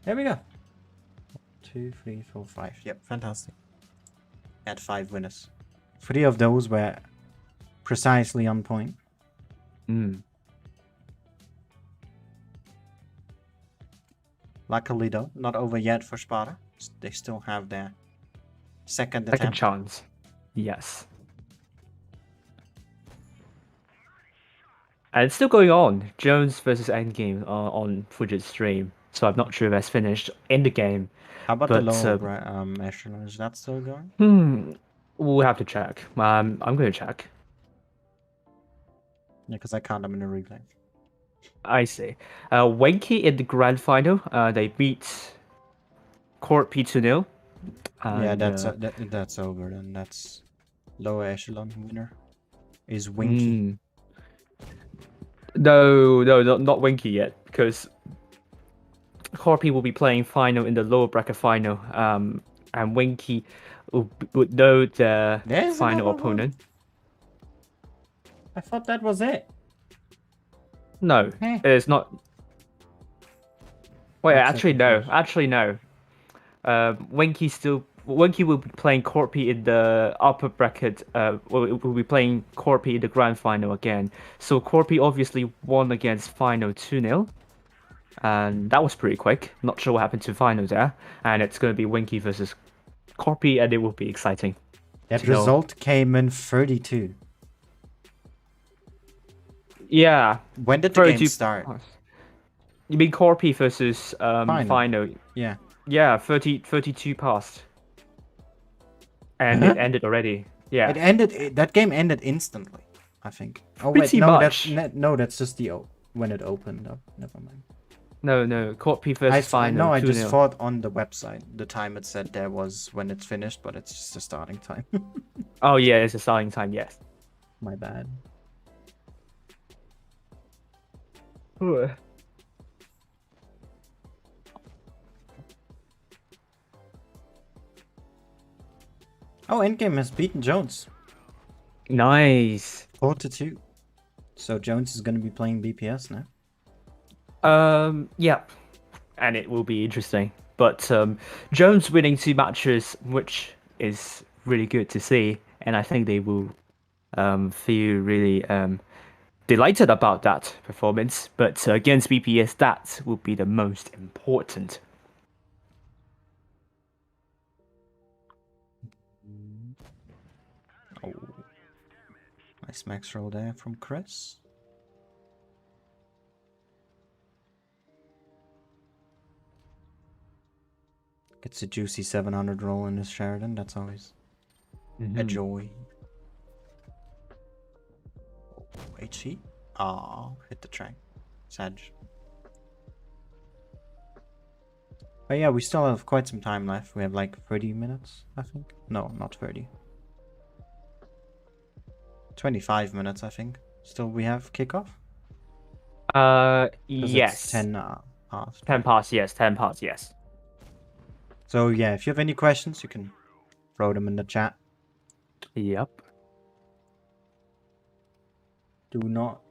There we go. 1, 2, 3, 4, 5. Yep, fantastic. Add 5 winners. 3 of those were precisely on point. Luckily though, not over yet for Sparta. They still have their second attempt. Chance. Yes. And it's still going on. Jones versus Endgame on Fujit's stream. So I'm not sure if that's finished in the game. How about the lower echelon? Is that still going? We'll have to check. I'm going to check. Yeah, because I can't. I'm in a replay. I see. Wenki in the grand final, they beat Court P2-0. Yeah, that's over. Then that's lower echelon winner is Winky. No, not Winky yet, because Corpy will be playing final in the lower bracket final, and Winky would know the final opponent. I thought that was it. No, it's not. Wait, actually no. Winky will be playing Corpy in the upper bracket. Will be playing Corpy in the grand final again. So Corpy obviously won against final 2-0. And that was pretty quick. Not sure what happened to final there. And it's going to be Winky versus Corpy, and it will be exciting. That result came in 32. Yeah. When did the game start? You mean Corpy versus final? Yeah. Yeah, 32 passed. And it ended already. Yeah. It ended. That game ended instantly, I think. Oh Pretty wait, no, much. that's just the when it opened up. Never mind. No, Corpy versus final. No, I just thought on the website the time it said there was when it's finished, but it's just the starting time. Oh yeah, it's the starting time. Yes. My bad. Oh, Endgame has beaten Jones. Nice. 4-2. So Jones is going to be playing BPS now. Yep. And it will be interesting. But Jones winning 2 matches, which is really good to see, and I think they will feel really delighted about that performance. But against BPS, that will be the most important. Oh, nice max roll there from Chris. Gets a juicy 700 roll in his Sheridan. That's always a joy. Oh, HE? Oh, hit the track. Sad. But yeah, we still have quite some time left. We have like 30 minutes, I think. No, not 30. 25 minutes, I think. Still, we have kickoff? Yes. It's 10 past. 10 past, yes. 10 past, yes. So yeah, if you have any questions, you can throw them in the chat. Yep. Do not...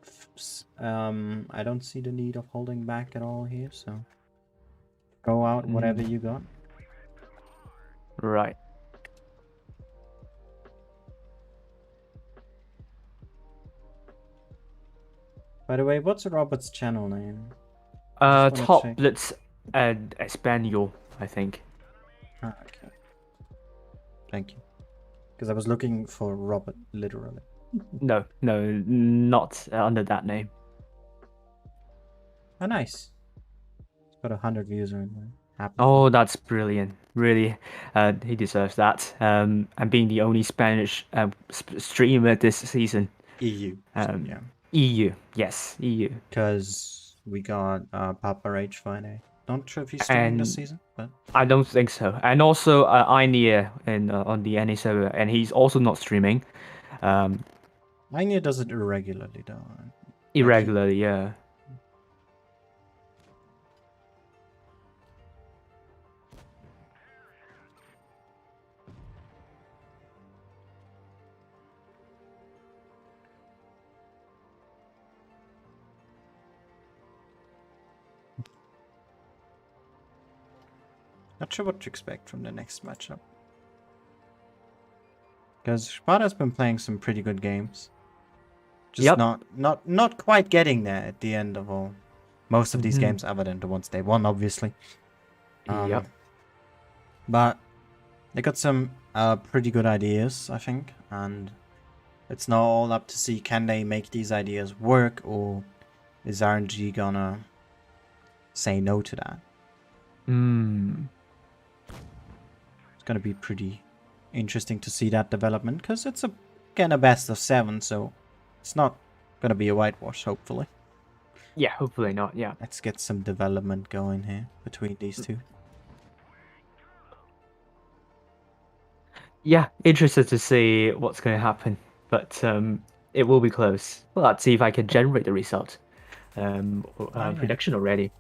I don't see the need of holding back at all here, so... Go out, whatever you got. Right. By the way, what's Robert's channel name? Just wanna Top check. Blitz and Espanol, I think. Ah, okay. Thank you. Because I was looking for Robert, literally. No, not under that name. Oh, nice. It's got 100 views right now. Happy. Oh, that's brilliant. Really, he deserves that. And being the only Spanish streamer this season. EU. Yeah. EU, yes, EU. Because we got Papa Rage Friday. Not sure if he's streaming this season, but... I don't think so. And also Inia on the NA server, and he's also not streaming. Inia does it irregularly, though. Irregularly, yeah. Not sure what to expect from the next matchup. Because Sparta's been playing some pretty good games. Just not quite getting there at the end of all. Most of these games, other than the ones they won, obviously. Yep. But they got some pretty good ideas, I think. And it's now all up to see, can they make these ideas work, or is RNG gonna say no to that? It's gonna be pretty interesting to see that development, because it's again a best of 7, so it's not gonna be a whitewash, hopefully. Yeah, hopefully not, yeah. Let's get some development going here between these two. Yeah, interested to see what's going to happen, but it will be close. Well, let's see if I can generate the result. Prediction already.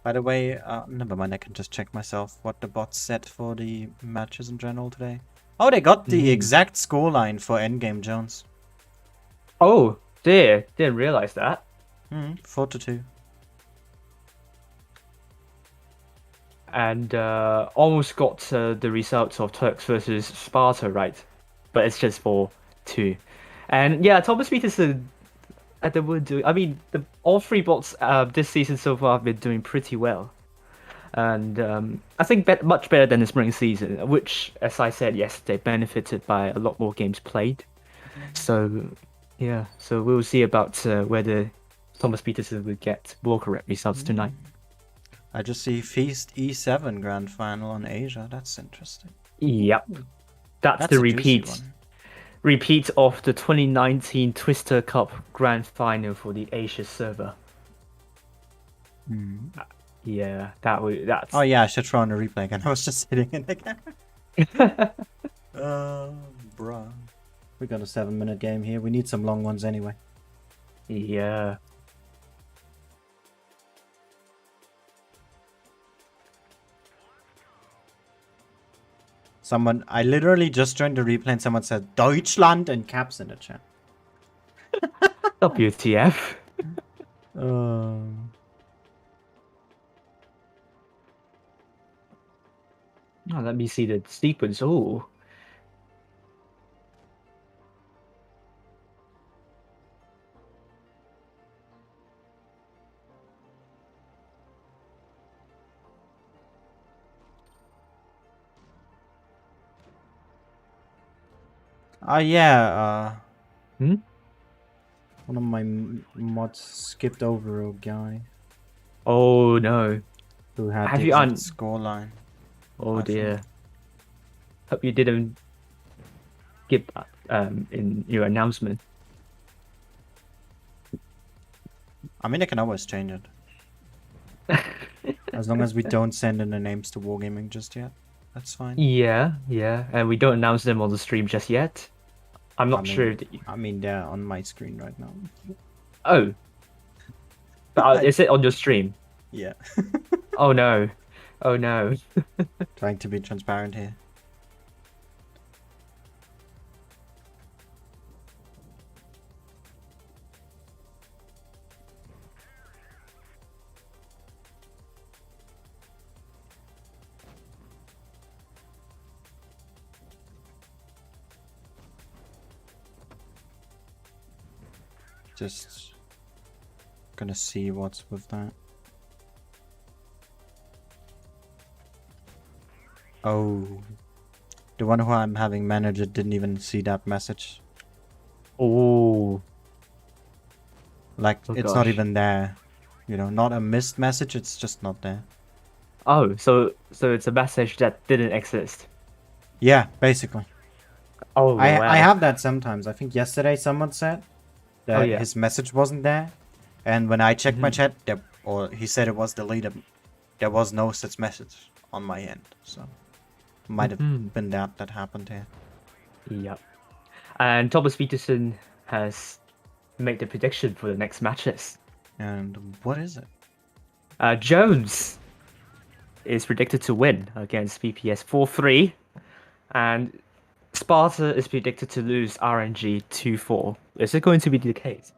By the way, never mind, I can just check myself what the bots set for the matches in general today. Oh, they got the exact scoreline for Endgame Jones. Oh, dear. Didn't realize that. 4-2. And almost got the results of Turks versus Sparta right. But it's just 4-2. And yeah, Thomas Peterson... they were doing. I mean, all 3 bots this season so far have been doing pretty well, and I think much better than the spring season, which, as I said yesterday, benefited by a lot more games played. So, yeah. So we'll see about whether Thomas Peterson will get more correct results tonight. I just see Feast E7 Grand Final on Asia. That's interesting. Yep, that's the repeat. Repeat of the 2019 Twister Cup Grand Final for the Asia server. Yeah, that's. Oh yeah, I should throw on a replay again. I was just sitting in the camera. Bruh. We got a 7-minute game here. We need some long ones anyway. Yeah. I literally just joined the replay and someone said Deutschland in caps in the chat. WTF? Uh... Oh, let me see the sequence. Oh. Yeah, Hmm? one of my mods skipped over a guy Oh no. who had Have the you exact un- scoreline. Oh I dear. think. Hope you didn't skip that in your announcement. I mean, I can always change it. As long as we don't send in the names to Wargaming just yet. That's fine. Yeah, yeah. And we don't announce them on the stream just yet. I'm not sure if you... I mean, they're on my screen right now. Oh. But is it on your stream? Yeah. Oh no. Oh no. Trying to be transparent here. Just gonna see what's with that. Oh, the one who I'm having managed didn't even see that message. Oh. Like, Oh, it's not gosh. even there. You know, not a missed message, it's just not there. Oh, so it's a message that didn't exist. Yeah, basically. Oh, wow. I have that sometimes. I think yesterday someone said that yeah. his message wasn't there. And when I checked my chat, or he said it was deleted, there was no such message on my end. So, might have been that happened here. Yep. And Thomas Peterson has made the prediction for the next matches. And what is it? Jones is predicted to win against VPS 4-3. And Sparta is predicted to lose RNG 2-4. Is it going to be the case?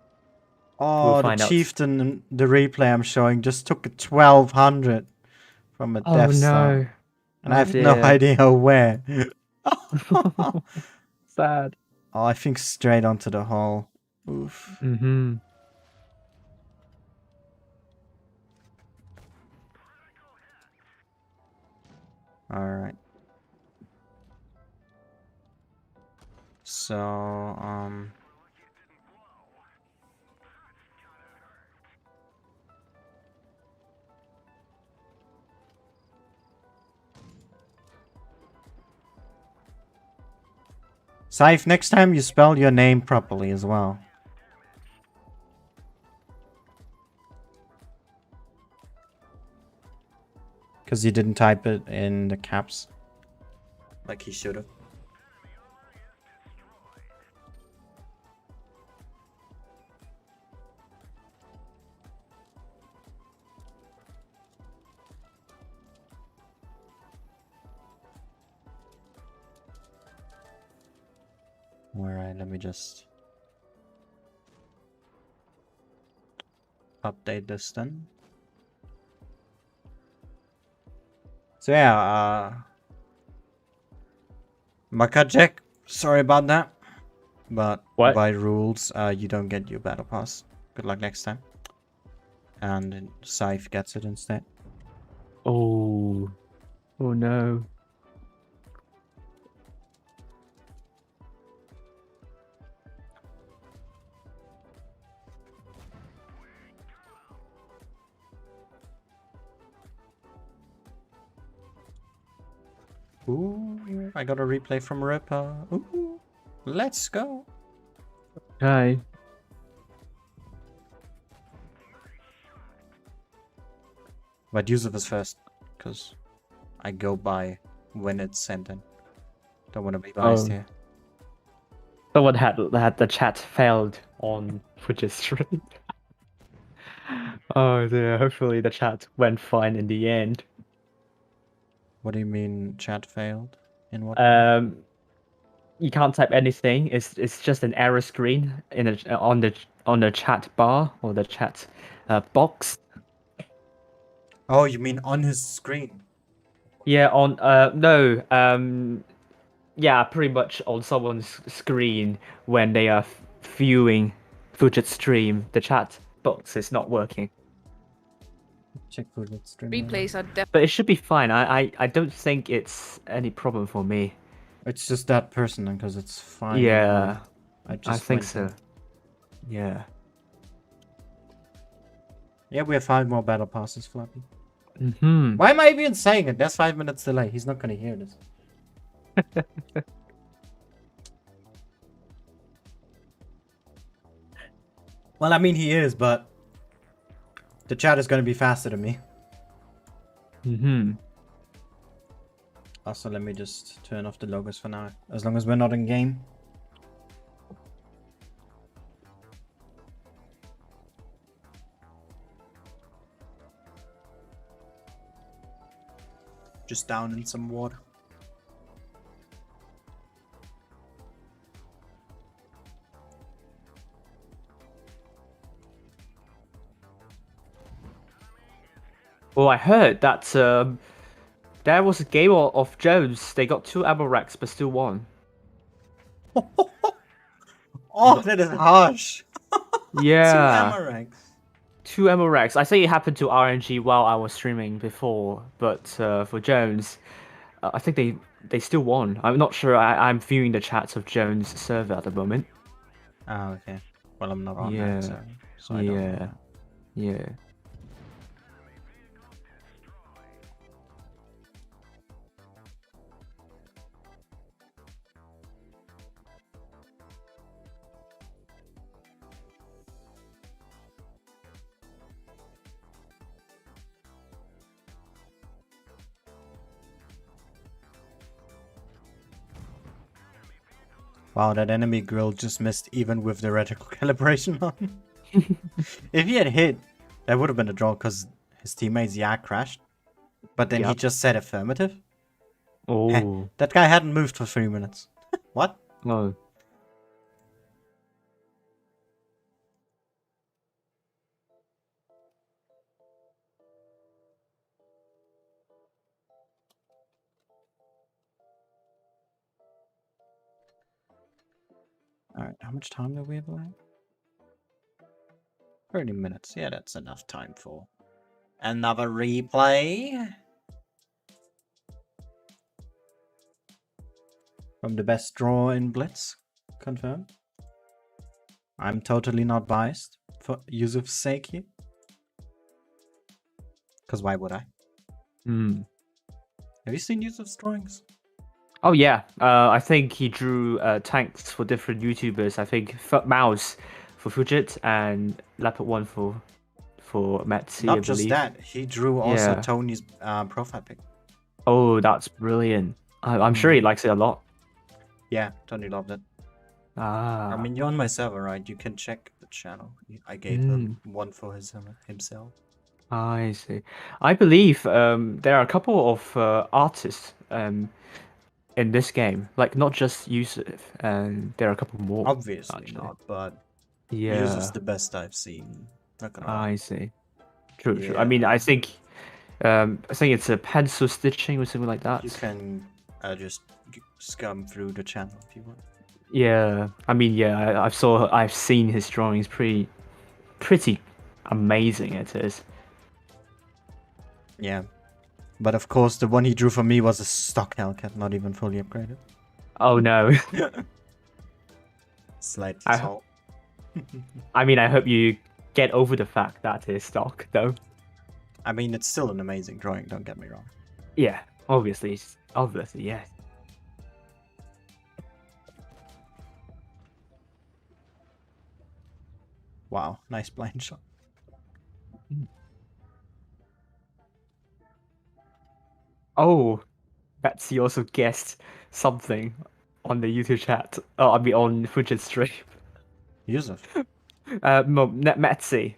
Oh, We'll the find out. chieftain in the replay I'm showing just took a 1200 from a Death Star. No. And I have no idea where. Sad. Oh, I think straight onto the hole. Oof. Alright. So, Saif, next time you spell your name properly as well. Because you didn't type it in the caps. Like he should have. Alright, let me just update this then. So yeah, Makajek, sorry about that. But by rules, you don't get your battle pass. Good luck next time. And Saif gets it instead. Oh. Oh no. Ooh, I got a replay from Ripper. Ooh, let's go. Hi. But Yusuf is first, because I go by when it's sent in. Don't want to be biased here. Someone had the chat failed on Twitch's stream. Oh dear, hopefully the chat went fine in the end. What do you mean chat failed? In what way? You can't type anything. It's just an error screen in on the chat bar or the chat box. Oh, you mean on his screen? Yeah, on no yeah, pretty much on someone's screen when they are viewing Fujit's stream, the chat box is not working. Check who that stream. Replays are definitely. But it should be fine. I don't think it's any problem for me. It's just that person because it's fine. Yeah, I I think went so. in. Yeah. Yeah, we have 5 more battle passes, Flappy. Mm-hmm. Why am I even saying it? There's 5 minutes delay. He's not gonna hear this. Well, I mean he is, but the chat is gonna be faster than me. Mm-hmm. Also, let me just turn off the logos for now, as long as we're not in game. Just down in some water. Well, I heard that there was a game of Jones. They got 2 ammo racks but still won. Oh, that is harsh. Yeah. 2 Amarax. 2 ammo racks. I think it happened to RNG while I was streaming before, but for Jones, I think they still won. I'm not sure. I'm viewing the chats of Jones' server at the moment. Oh, okay. Well, I'm not on Yeah. that, so I don't Yeah. know. Yeah. Wow, that enemy grill just missed even with the reticle calibration on. If he had hit, that would have been a draw because his teammates crashed. But then he Yep. just said affirmative. Oh. That guy hadn't moved for 3 minutes. What? No. Alright, how much time do we have left? 30 minutes. Yeah, that's enough time for another replay. From the best draw in Blitz. Confirmed. I'm totally not biased for Yusuf's sake here. Because why would I? Hmm. Have you seen Yusuf's drawings? Oh yeah. I think he drew tanks for different YouTubers. I think Mouse for Fujit and Leopard One for Metsi. Not I just believe. that, he drew also Yeah. Tony's profile pic. Oh, that's brilliant. I'm sure he likes it a lot. Yeah, Tony loved it. Ah. I mean, you're on my server, right? You can check the channel. I gave him one for himself. I see. I believe there are a couple of artists in this game, like not just Yusuf, and there are a couple more. Obviously actually. not, but Yeah. Yusuf's the best I've seen. Not gonna lie. I see. True, true. I mean, I think it's a pencil stitching or something like that. You can just scum through the channel if you want. Yeah. I mean, yeah. I've seen his drawings. Pretty amazing it is. Yeah. But of course, the one he drew for me was a stock Hellcat, not even fully upgraded. Oh no. Slightly I- tall. I mean, I hope you get over the fact that it's stock, though. I mean, it's still an amazing drawing, don't get me wrong. Yeah. Obviously, yes. Wow, nice blind shot. Oh, Betsy also guessed something on the YouTube chat. Oh, I mean on Fujit's stream. Yusuf. No, Metsi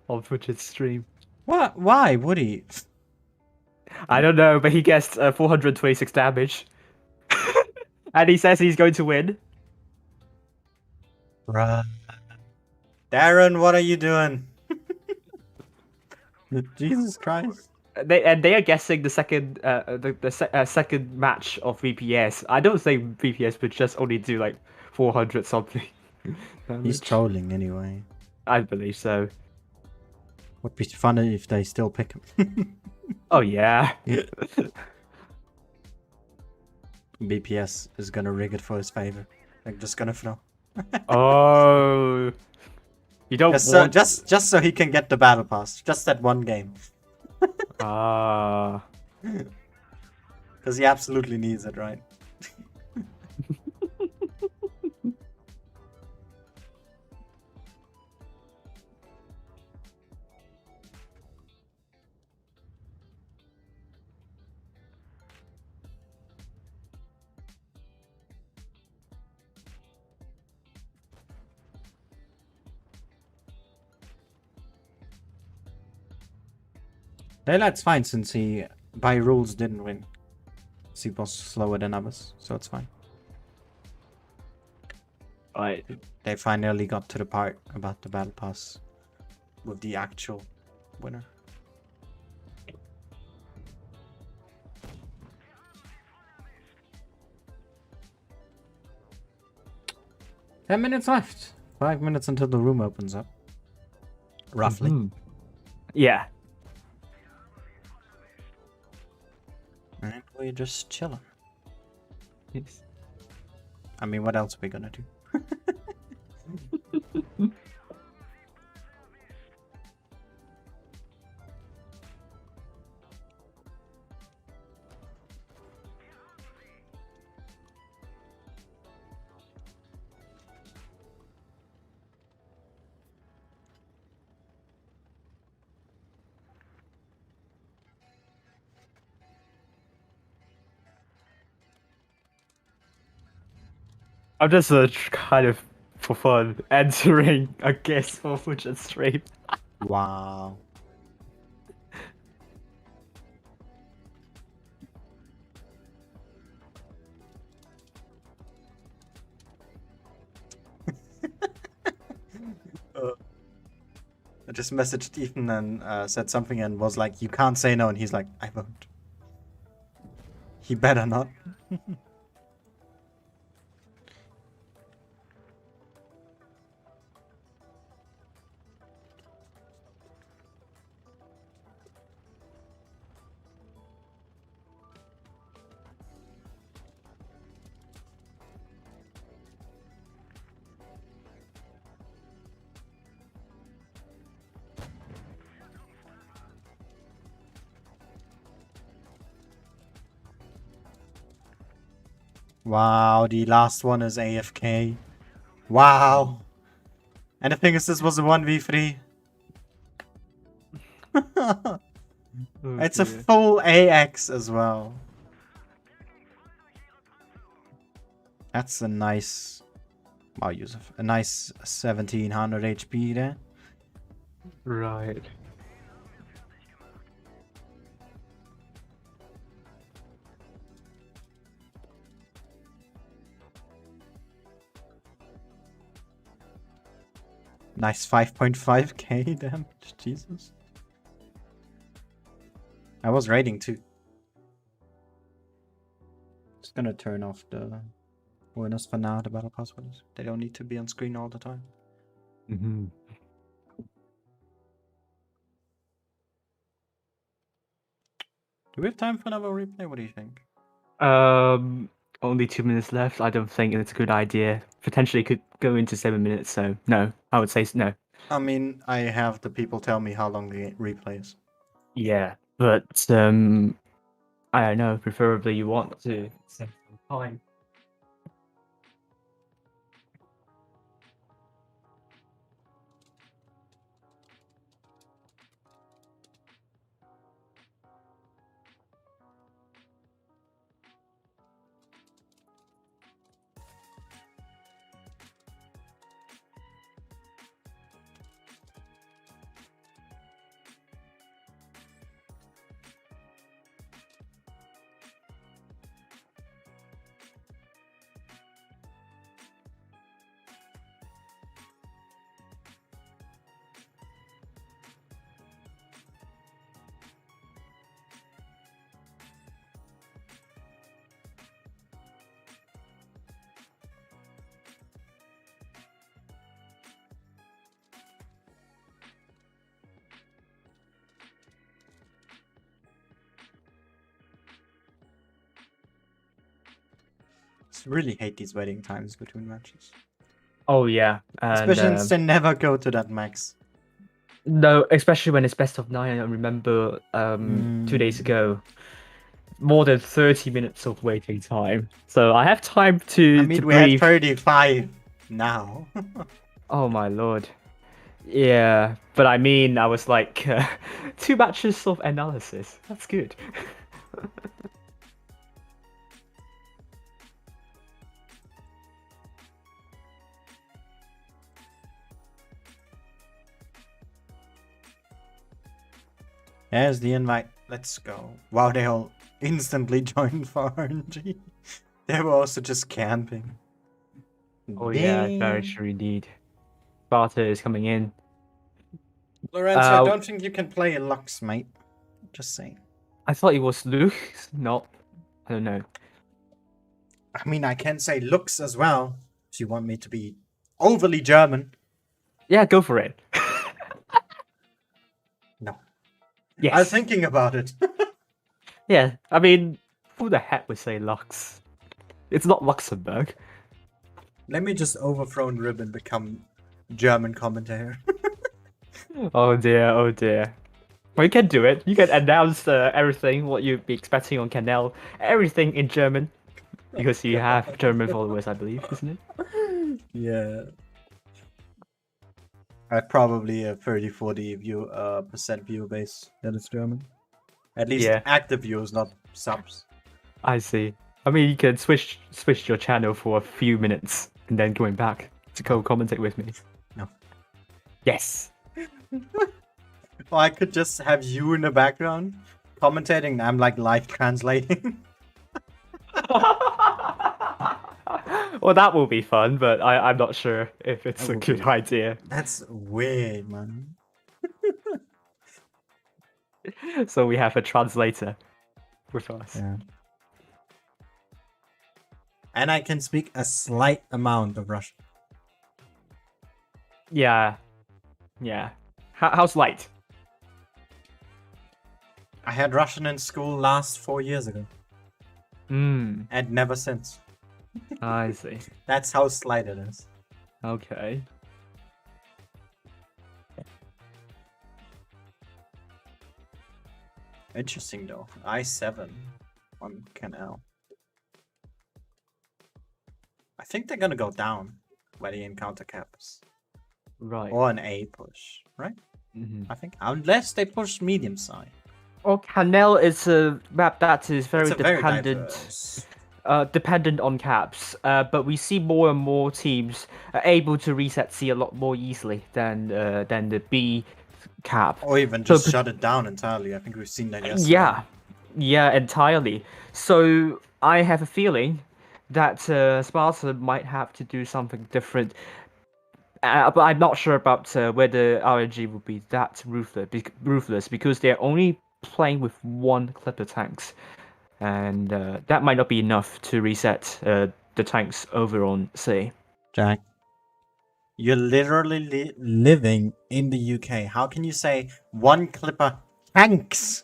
on Fujit's stream. What? Why would he? I don't know, but he gets 426 damage, and he says he's going to win. Bruh. Darren, what are you doing? Jesus Christ. They are guessing the second match of VPS. I don't think VPS would just only do like 400 something. He's damage. trolling anyway. I believe so. Would be funny if they still pick him. Oh yeah. BPS is gonna rig it for his favor. Like just gonna throw. Oh. You don't want... just so he can get the battle pass. Just that one game. Ah. Because he absolutely needs it, right? Daylight's fine since he, by rules, didn't win. He was slower than others, so it's fine. Right. They finally got to the part about the battle pass with the actual winner. Ten minutes left. 5 minutes until the room opens up. Roughly. Mhm. Yeah. And we're just chilling. Yes. I mean, what else are we gonna do? I'm just kind of for fun entering a guest for Fujit stream. Wow. I just messaged Ethan and said something and was like, you can't say no, and he's like, I won't. He better not. Wow, the last one is AFK. Wow. And the thing is, this was a 1v3. It's a full AX as well. That's a nice... Wow, Yusuf. A nice 1700 HP there. Right. Nice 5.5k damage. Jesus. I was raiding too. Just gonna turn off the winners for now, the battle pass winners. They don't need to be on screen all the time. Mm-hmm. Do we have time for another replay? What do you think? Only 2 minutes left. I don't think it's a good idea. Potentially could go into 7 minutes, so no. I would say no. I mean, I have the people tell me how long the replay is. Yeah, but I don't know. Preferably, you want to save some time. really hate these waiting times between matches. Oh yeah, and Especially since they never go to that max. no, especially when it's best of 9. I remember 2 days ago, more than 30 minutes of waiting time. So I have time to I mean, we had breathe. 35 now. Oh my lord. Yeah, but I mean, I was like 2 matches of analysis. That's good. There's the invite. Let's go. Wow, they all instantly joined for RNG. They were also just camping. Oh yeah, very Damn. true indeed. Sparta is coming in. Lorenzo, I don't think you can play a Lux, mate. Just saying. I thought it was Luke. No, I don't know. I mean, I can say Lux as well. If you want me to be overly German. Yeah, go for it. No. Yes. I was thinking about it. Yeah, I mean, who the heck would say Lux? It's not Luxembourg. Let me just overthrow Rib and become German commentator. Oh dear, oh dear. Well, you can do it. You can announce everything, what you'd be expecting on Canal, everything in German. Because you have German followers, I believe, isn't it? Yeah. I probably a 30-40 percent viewer base that is German. At least Yeah. active viewers, not subs. I see. I mean, you can switch your channel for a few minutes and then going back to co-commentate with me. No. Yes. Or I could just have you in the background commentating and I'm like live translating. Well, that will be fun, but I'm not sure if it's a good idea. That's weird, man. So we have a translator with us. Yeah. And I can speak a slight amount of Russian. Yeah. Yeah. How's light? I had Russian in school last 4 years ago. And never since. I see. That's how slight it is. Okay. Interesting though. I7 on Canal. I think they're gonna go down by the encounter caps. Right. Or an A push, right? Mm-hmm. I think. Unless they push medium side. Well, Canal is a map that is very It's a very dependent. diverse. Dependent on caps, but we see more and more teams are able to reset C a lot more easily than the B cap. Or even just shut it down entirely. I think we've seen that yesterday. Yeah, entirely. So I have a feeling that Sparta might have to do something different. But I'm not sure about whether RNG will be that ruthless because they're only playing with one Clipper tanks. And that might not be enough to reset the tanks over on C. Jack, you're literally living in the UK. How can you say one Clipper tanks?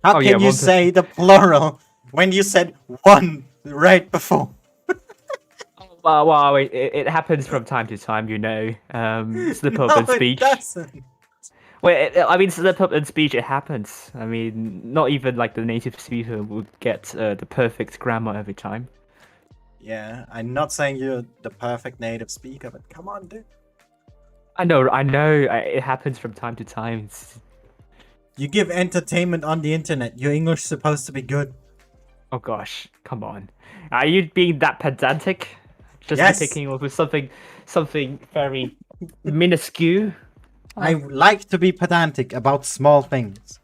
How can you say the plural when you said one right before? Well, it happens from time to time, you know. Slip up in speech. It doesn't. Well, I mean, slip up in speech, it happens. I mean, not even like the native speaker would get the perfect grammar every time. Yeah, I'm not saying you're the perfect native speaker, but come on, dude. I know. It happens from time to time. You give entertainment on the internet. Your English is supposed to be good. Oh gosh, come on. Are you being that pedantic? Just yes. picking up with something very minuscule? I like to be pedantic about small things.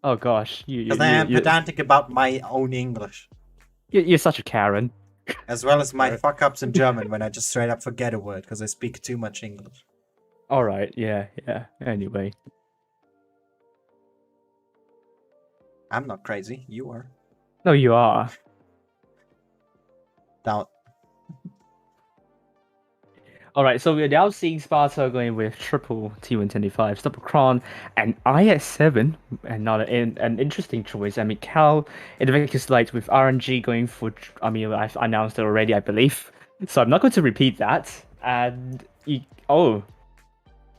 Oh gosh, because I am pedantic about my own English. You're such a Karen. As well as my fuck-ups in German when I just straight up forget a word because I speak too much English. Alright, yeah. Anyway. I'm not crazy. You are. No, you are. Doubt. All right, so we're now seeing Sparta going with triple T125, double Kron, and IS7, another an interesting choice. I mean, Cal in the Vegas Light with RNG going for. I mean, I've announced it already, I believe. So I'm not going to repeat that. And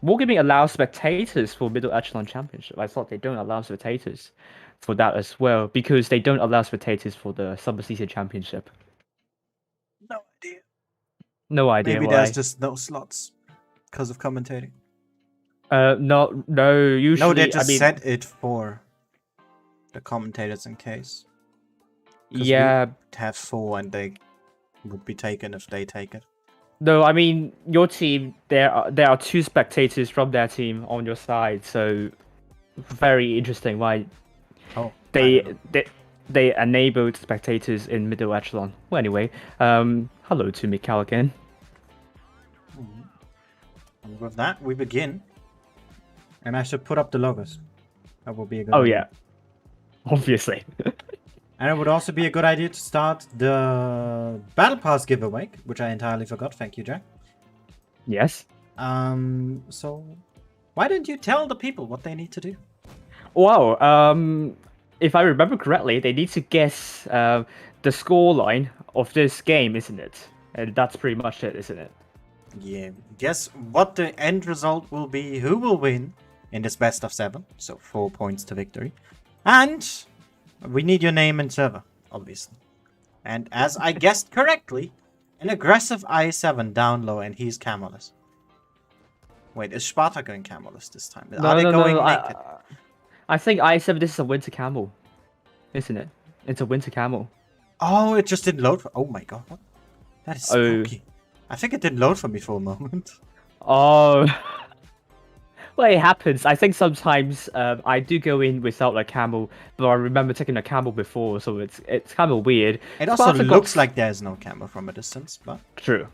Wargaming allows spectators for Middle Echelon Championship. I thought they don't allow spectators for that as well because they don't allow spectators for the Summer Season Championship. No idea. No idea Maybe why. there's just no slots because of commentating. No. Usually, No, they just I mean, set it for the commentators in case. 'Cause yeah. we have 4 and they would be taken if they take it. No, I mean your team. There are 2 spectators from their team on your side, so very interesting. Why Oh, they enabled spectators in Middle Echelon. Well, anyway, hello to Mikhail again. And with that, we begin. And I should put up the logos. That will be a good Oh idea. yeah, obviously. And it would also be a good idea to start the Battle Pass giveaway, which I entirely forgot. Thank you, Jack. Yes. So why don't you tell the people what they need to do? Well, if I remember correctly, they need to guess the scoreline of this game, isn't it? And that's pretty much it, isn't it? Yeah, guess what the end result will be, who will win in this best of 7, so 4 points to victory. And we need your name and server, obviously. And as I guessed correctly, an aggressive I7 down low, and he's camelless. Wait, is Sparta going camelless this time? Are they going naked? I think I7, this is a winter camel, isn't it? It's a winter camel. Oh, it just didn't load for... Oh my god, what? That is spooky. I think it didn't load for me for a moment. Oh... Well, it happens. I think sometimes I do go in without a camel, but I remember taking a camel before, so it's kind of weird. It also looks like there's no camel from a distance, but... True.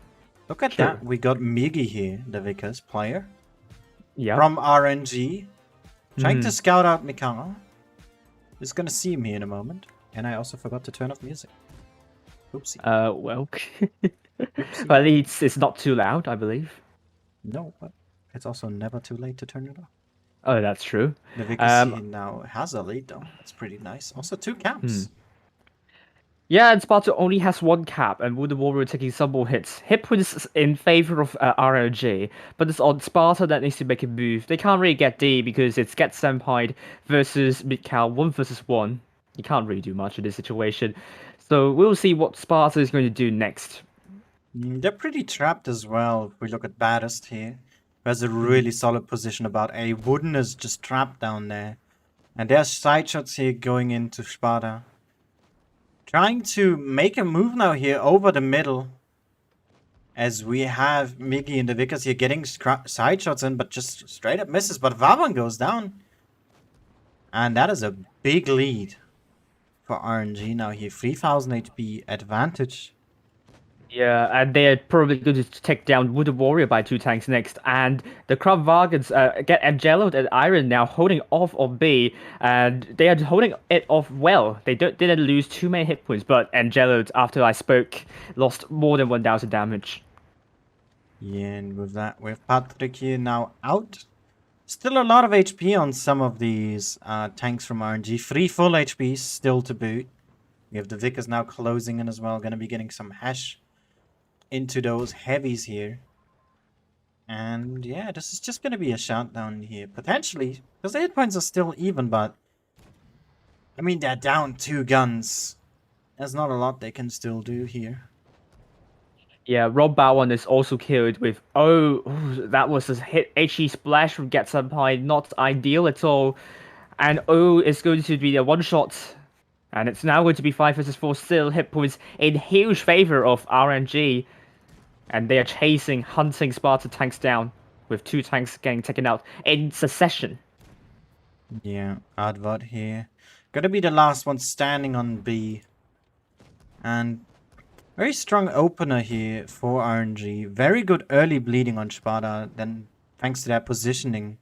Look at that. We got Migi here, the Vickers player. Yeah. From RNG. Trying to scout out Mikara. Just gonna see him here in a moment. And I also forgot to turn off music. Oopsie. Well... Well, it's not too loud, I believe. No, but it's also never too late to turn it off. Oh, that's true. The Vickers here now has a lead, though. That's pretty nice. Also 2 caps. Yeah, and Sparta only has 1 cap, and Wounded Warrior taking some more hits. Hit points in favor of RNG, but it's on Sparta that needs to make a move. They can't really get D because it's Get Senpai versus Mikhail 1 versus 1. You can't really do much in this situation. So we'll see what Sparta is going to do next. They're pretty trapped as well, if we look at Baddest here. Who has a really solid position about A. Wooden is just trapped down there. And there's side shots here going into Sparta. Trying to make a move now here over the middle. As we have Miggy and the Vickers here getting side shots in, but just straight up misses. But Vavan goes down. And that is a big lead for RNG now here. 3000 HP advantage. Yeah, and they're probably going to take down Wounded Warrior by 2 tanks next. And the Crab Vagans get Angelo and Iron now holding off on B. And they are holding it off well. They didn't lose too many hit points, but Angelo, after I spoke, lost more than 1000 damage. Yeah, and with that, we have Patrick here now out. Still a lot of HP on some of these tanks from RNG. 3 full HPs still to boot. We have the Vickers now closing in as well. Going to be getting some hash into those heavies here. And yeah, this is just going to be a shutdown here. Potentially, because the hit points are still even, but I mean, they're down 2 guns. There's not a lot they can still do here. Yeah, Rob Bowen is also killed with... Oh, that was a hit HE splash from Get Senpai. Not ideal at all. And O is going to be a one-shot. And it's now going to be 5 versus 4 still. Hit points in huge favor of RNG. And they are hunting Sparta tanks down. With 2 tanks getting taken out in succession. Yeah, Advod here. Gonna be the last one standing on B. And very strong opener here for RNG. Very good early bleeding on Sparta. Then thanks to their positioning,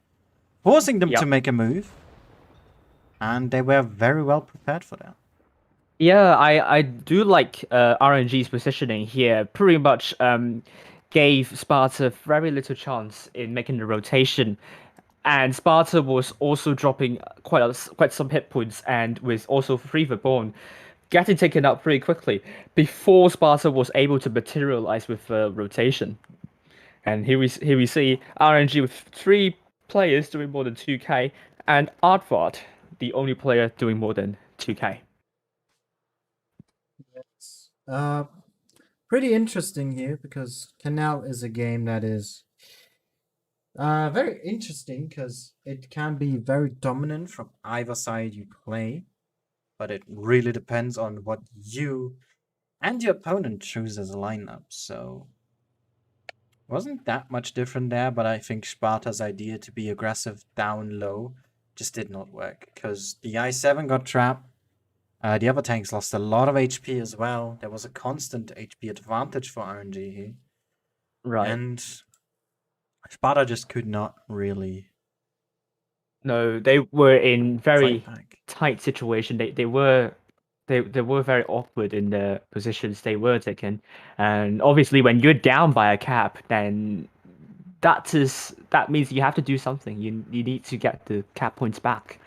forcing them to make a move. And they were very well prepared for that. Yeah, I do like RNG's positioning here. Pretty much gave Sparta very little chance in making the rotation. And Sparta was also dropping quite some hit points and was also Fever Born getting taken out pretty quickly before Sparta was able to materialize with rotation. And here we see RNG with 3 players doing more than 2k and Aardvark, the only player doing more than 2k. It's pretty interesting here because Canal is a game that is very interesting because it can be very dominant from either side you play, but it really depends on what you and your opponent choose as a lineup. So wasn't that much different there, but I think Sparta's idea to be aggressive down low just did not work because the I7 got trapped. The other tanks lost a lot of HP as well. There was a constant HP advantage for RNG here. Right. And Sparta just could not really No, they were in fight very back. tight situation. They were very awkward in the positions they were taking. And obviously when you're down by a cap, then that means you have to do something. You need to get the cap points back.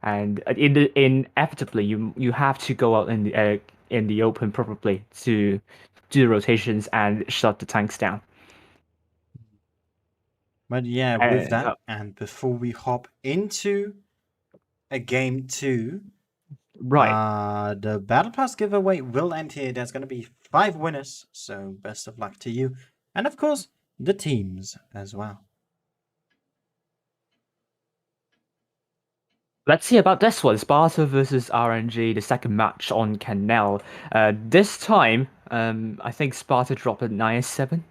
And inevitably you have to go out in the open probably to do the rotations and shut the tanks down. But yeah, with And, that, and before we hop into a game 2, right. the Battle Pass giveaway will end here. There's going to be 5 winners, so best of luck to you. And of course, the teams as well. Let's see about this one. Sparta versus RNG, the second match on Canal. This time, I think Sparta dropped an IS-7.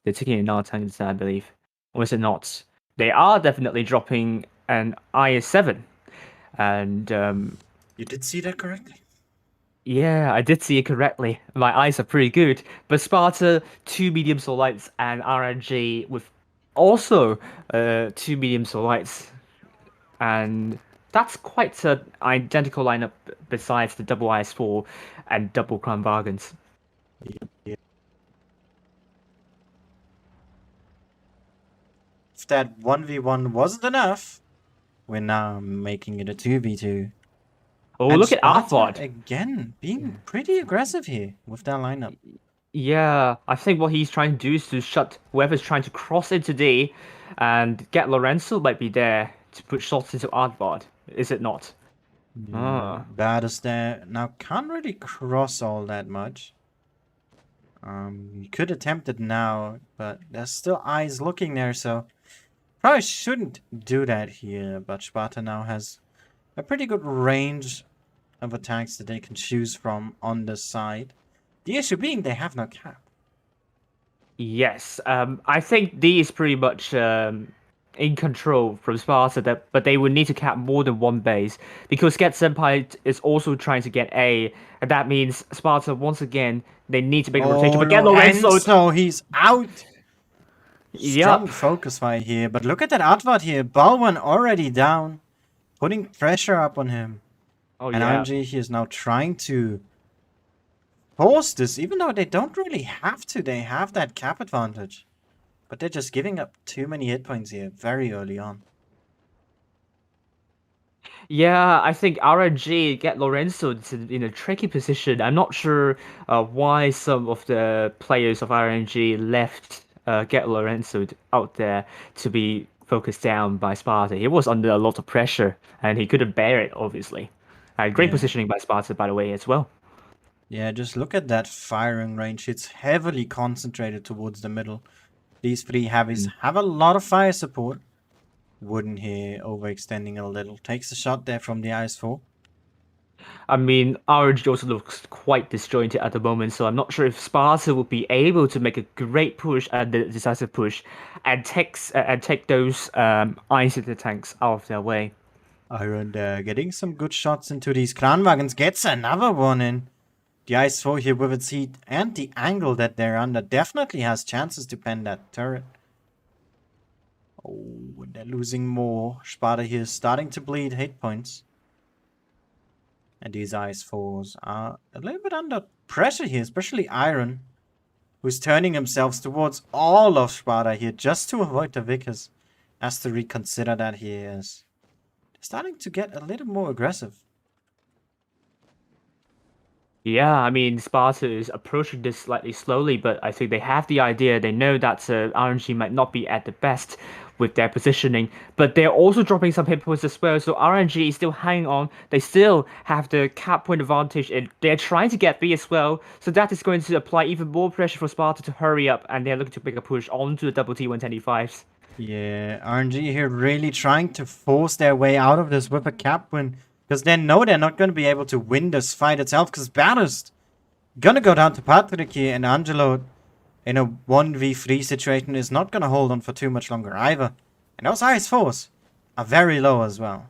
They're taking another tank instead, I believe. Or is it not? They are definitely dropping an IS-7. And You did see that correctly? yeah, I did see it correctly. My eyes are pretty good. But Sparta, 2 medium soul lights, and RNG with also 2 medium soul lights. And that's quite an identical lineup besides the double IS4 and double Crown Bargains. Yeah. If that 1v1 wasn't enough, we're now making it a 2v2. Oh, And look at Sparta Aardvark. again being pretty aggressive here with their lineup. Yeah, I think what he's trying to do is to shut whoever's trying to cross into D and get Lorenzo might be there to put shots into Aardvark. Is it not? Ah. Bad is there. Now can't really cross all that much. You could attempt it now, but there's still eyes looking there, so probably shouldn't do that here. But Sparta now has a pretty good range of attacks that they can choose from on the side. The issue being they have no cap. Yes, I think D is pretty much in control from Sparta, but they would need to cap more than one base because Get Senpai is also trying to get A, and that means Sparta once again they need to make a rotation. But Get Lorenzo, he's out. Strong focus fight here, but look at that Aardvark here. Balwan already down, putting pressure up on him. Oh And yeah. RNG he is now trying to force this, even though they don't really have to. They have that cap advantage. But they're just giving up too many hit points here very early on. Yeah, I think RNG get Lorenzo in a tricky position. I'm not sure why some of the players of RNG left get Lorenzo out there to be focused down by Sparta. He was under a lot of pressure and he couldn't bear it, obviously. Great positioning by Sparta, by the way, as well. Yeah, just look at that firing range. It's heavily concentrated towards the middle. These 3 heavies have a lot of fire support. Wooden here overextending a little. Takes a shot there from the IS4. I mean, RNG also looks quite disjointed at the moment, so I'm not sure if Sparta will be able to make a great push and the decisive push and take those ice tanks out of their way. Iron getting some good shots into these Kranwagens. Gets another one in. The IS4 here with its heat and the angle that they're under definitely has chances to pen that turret. Oh, and they're losing more. Sparta here is starting to bleed hit points. And these IS4s are a little bit under pressure here, especially Iron, who's turning himself towards all of Sparta here just to avoid the Vickers. Has to reconsider that he is starting to get a little more aggressive. Yeah, I mean, Sparta is approaching this slightly slowly, but I think they have the idea. They know that RNG might not be at the best with their positioning, but they're also dropping some hit points as well. So RNG is still hanging on. They still have the cap point advantage, and they're trying to get B as well. So that is going to apply even more pressure for Sparta to hurry up, and they're looking to make a push onto the double T125s. Yeah, RNG here really trying to force their way out of this with a cap win. Because they know they're not going to be able to win this fight itself. Because Baddest gonna go down to Patrick here. And Angelo in a 1v3 situation is not going to hold on for too much longer either. And those ice fours are very low as well.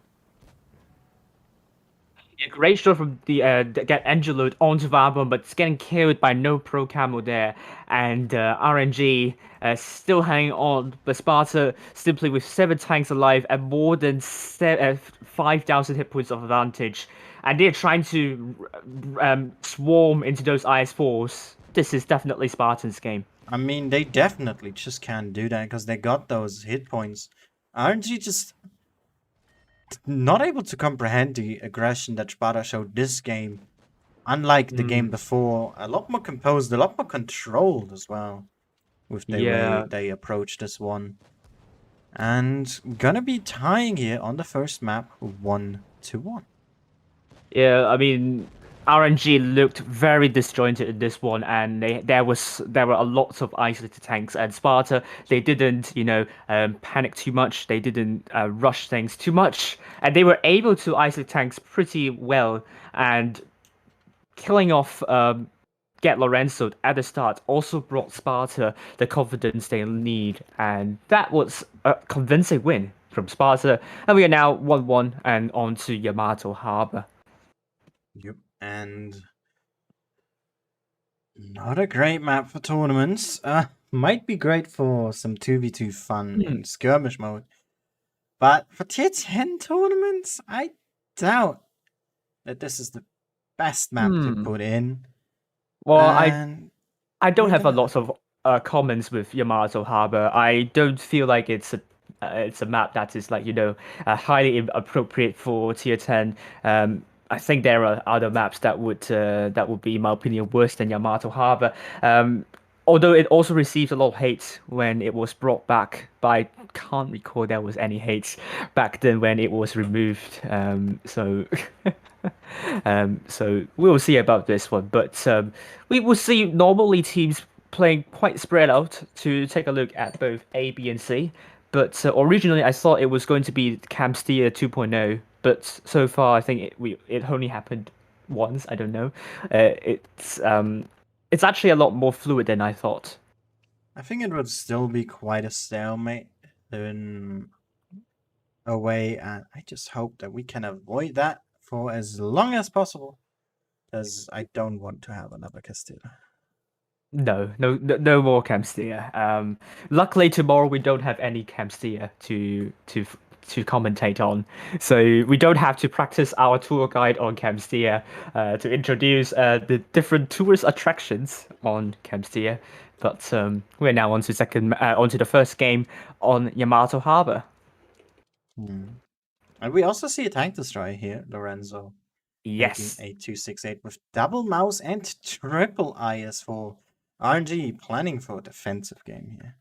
Yeah, great shot from the get Angelo onto Varbon, but it's getting killed by no pro camo there, and RNG still hanging on. But Sparta simply with 7 tanks alive and more than 5,000 hit points of advantage, and they're trying to swarm into those IS4s. This is definitely Spartan's game. I mean, they definitely just can't do that because they got those hit points. RNG just not able to comprehend the aggression that Sparta showed this game. Unlike the game before, a lot more composed, a lot more controlled as well. With the way they approach this one. And gonna be tying here on the first map 1-1. Yeah, I mean, RNG looked very disjointed in this one, and there were a lots of isolated tanks. And Sparta, they didn't panic too much. They didn't rush things too much, and they were able to isolate tanks pretty well. And killing off Get Lorenzo at the start also brought Sparta the confidence they need, and that was a convincing win from Sparta. And we are now 1-1 and on to Yamato Harbor. Yep, and not a great map for tournaments. Might be great for some 2v2 fun in skirmish mode. But for tier 10 tournaments, I doubt that this is the best map to put in. Well, I don't have a lot of comments with Yamato Harbor. I don't feel like it's a map that is like highly appropriate for tier 10. I think there are other maps that would be, in my opinion, worse than Yamato Harbor. Although it also received a lot of hate when it was brought back, but I can't recall there was any hate back then when it was removed. So we'll see about this one. But we will see normally teams playing quite spread out to take a look at both A, B, and C. But originally I thought it was going to be Camstia 2.0. But so far, I think it only happened once. I don't know. It's actually a lot more fluid than I thought. I think it would still be quite a stalemate in a way, and I just hope that we can avoid that for as long as possible, because I don't want to have another Castilla. No more Camstia. Luckily tomorrow we don't have any Camstia to commentate on, so we don't have to practice our tour guide on Camstia to introduce the different tourist attractions on Camstia. But we're now onto the first game on Yamato Harbor. And we also see a tank destroyer here, Lorenzo. Yes, making a 268 with double mouse and triple IS for RNG, planning for a defensive game here.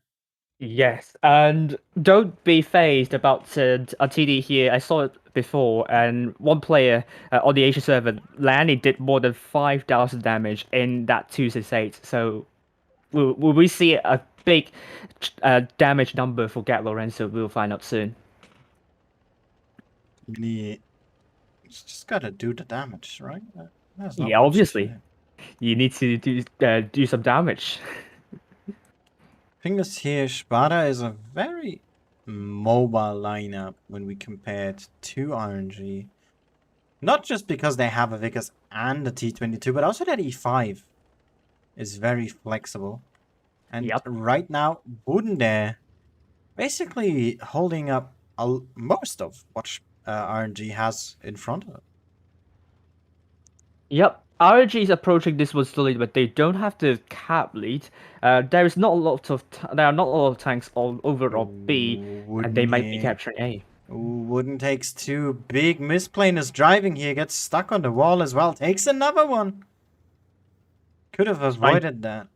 Yes, and don't be phased about a TD here. I saw it before, and one player on the Asia server, Lanny, did more than 5,000 damage in that 268. So will we see a big damage number for Gat Lorenzo? We'll find out soon. Yeah, just gotta do the damage, right? Yeah, obviously. You need to do some damage. Thing is here, Sparta is a very mobile lineup when we compare it to RNG. Not just because they have a Vickers and a T22, but also that E5 is very flexible. And right now, Budende basically holding up most of what RNG has in front of it. Yep, RNG is approaching this one slowly, but they don't have the cap lead. There is not a lot of there are not a lot of tanks all over on B, and they Wooden might be here. capturing A. Ooh, Wooden takes two. Big misplane driving here. Gets stuck on the wall as well. Takes another one. Could have avoided that.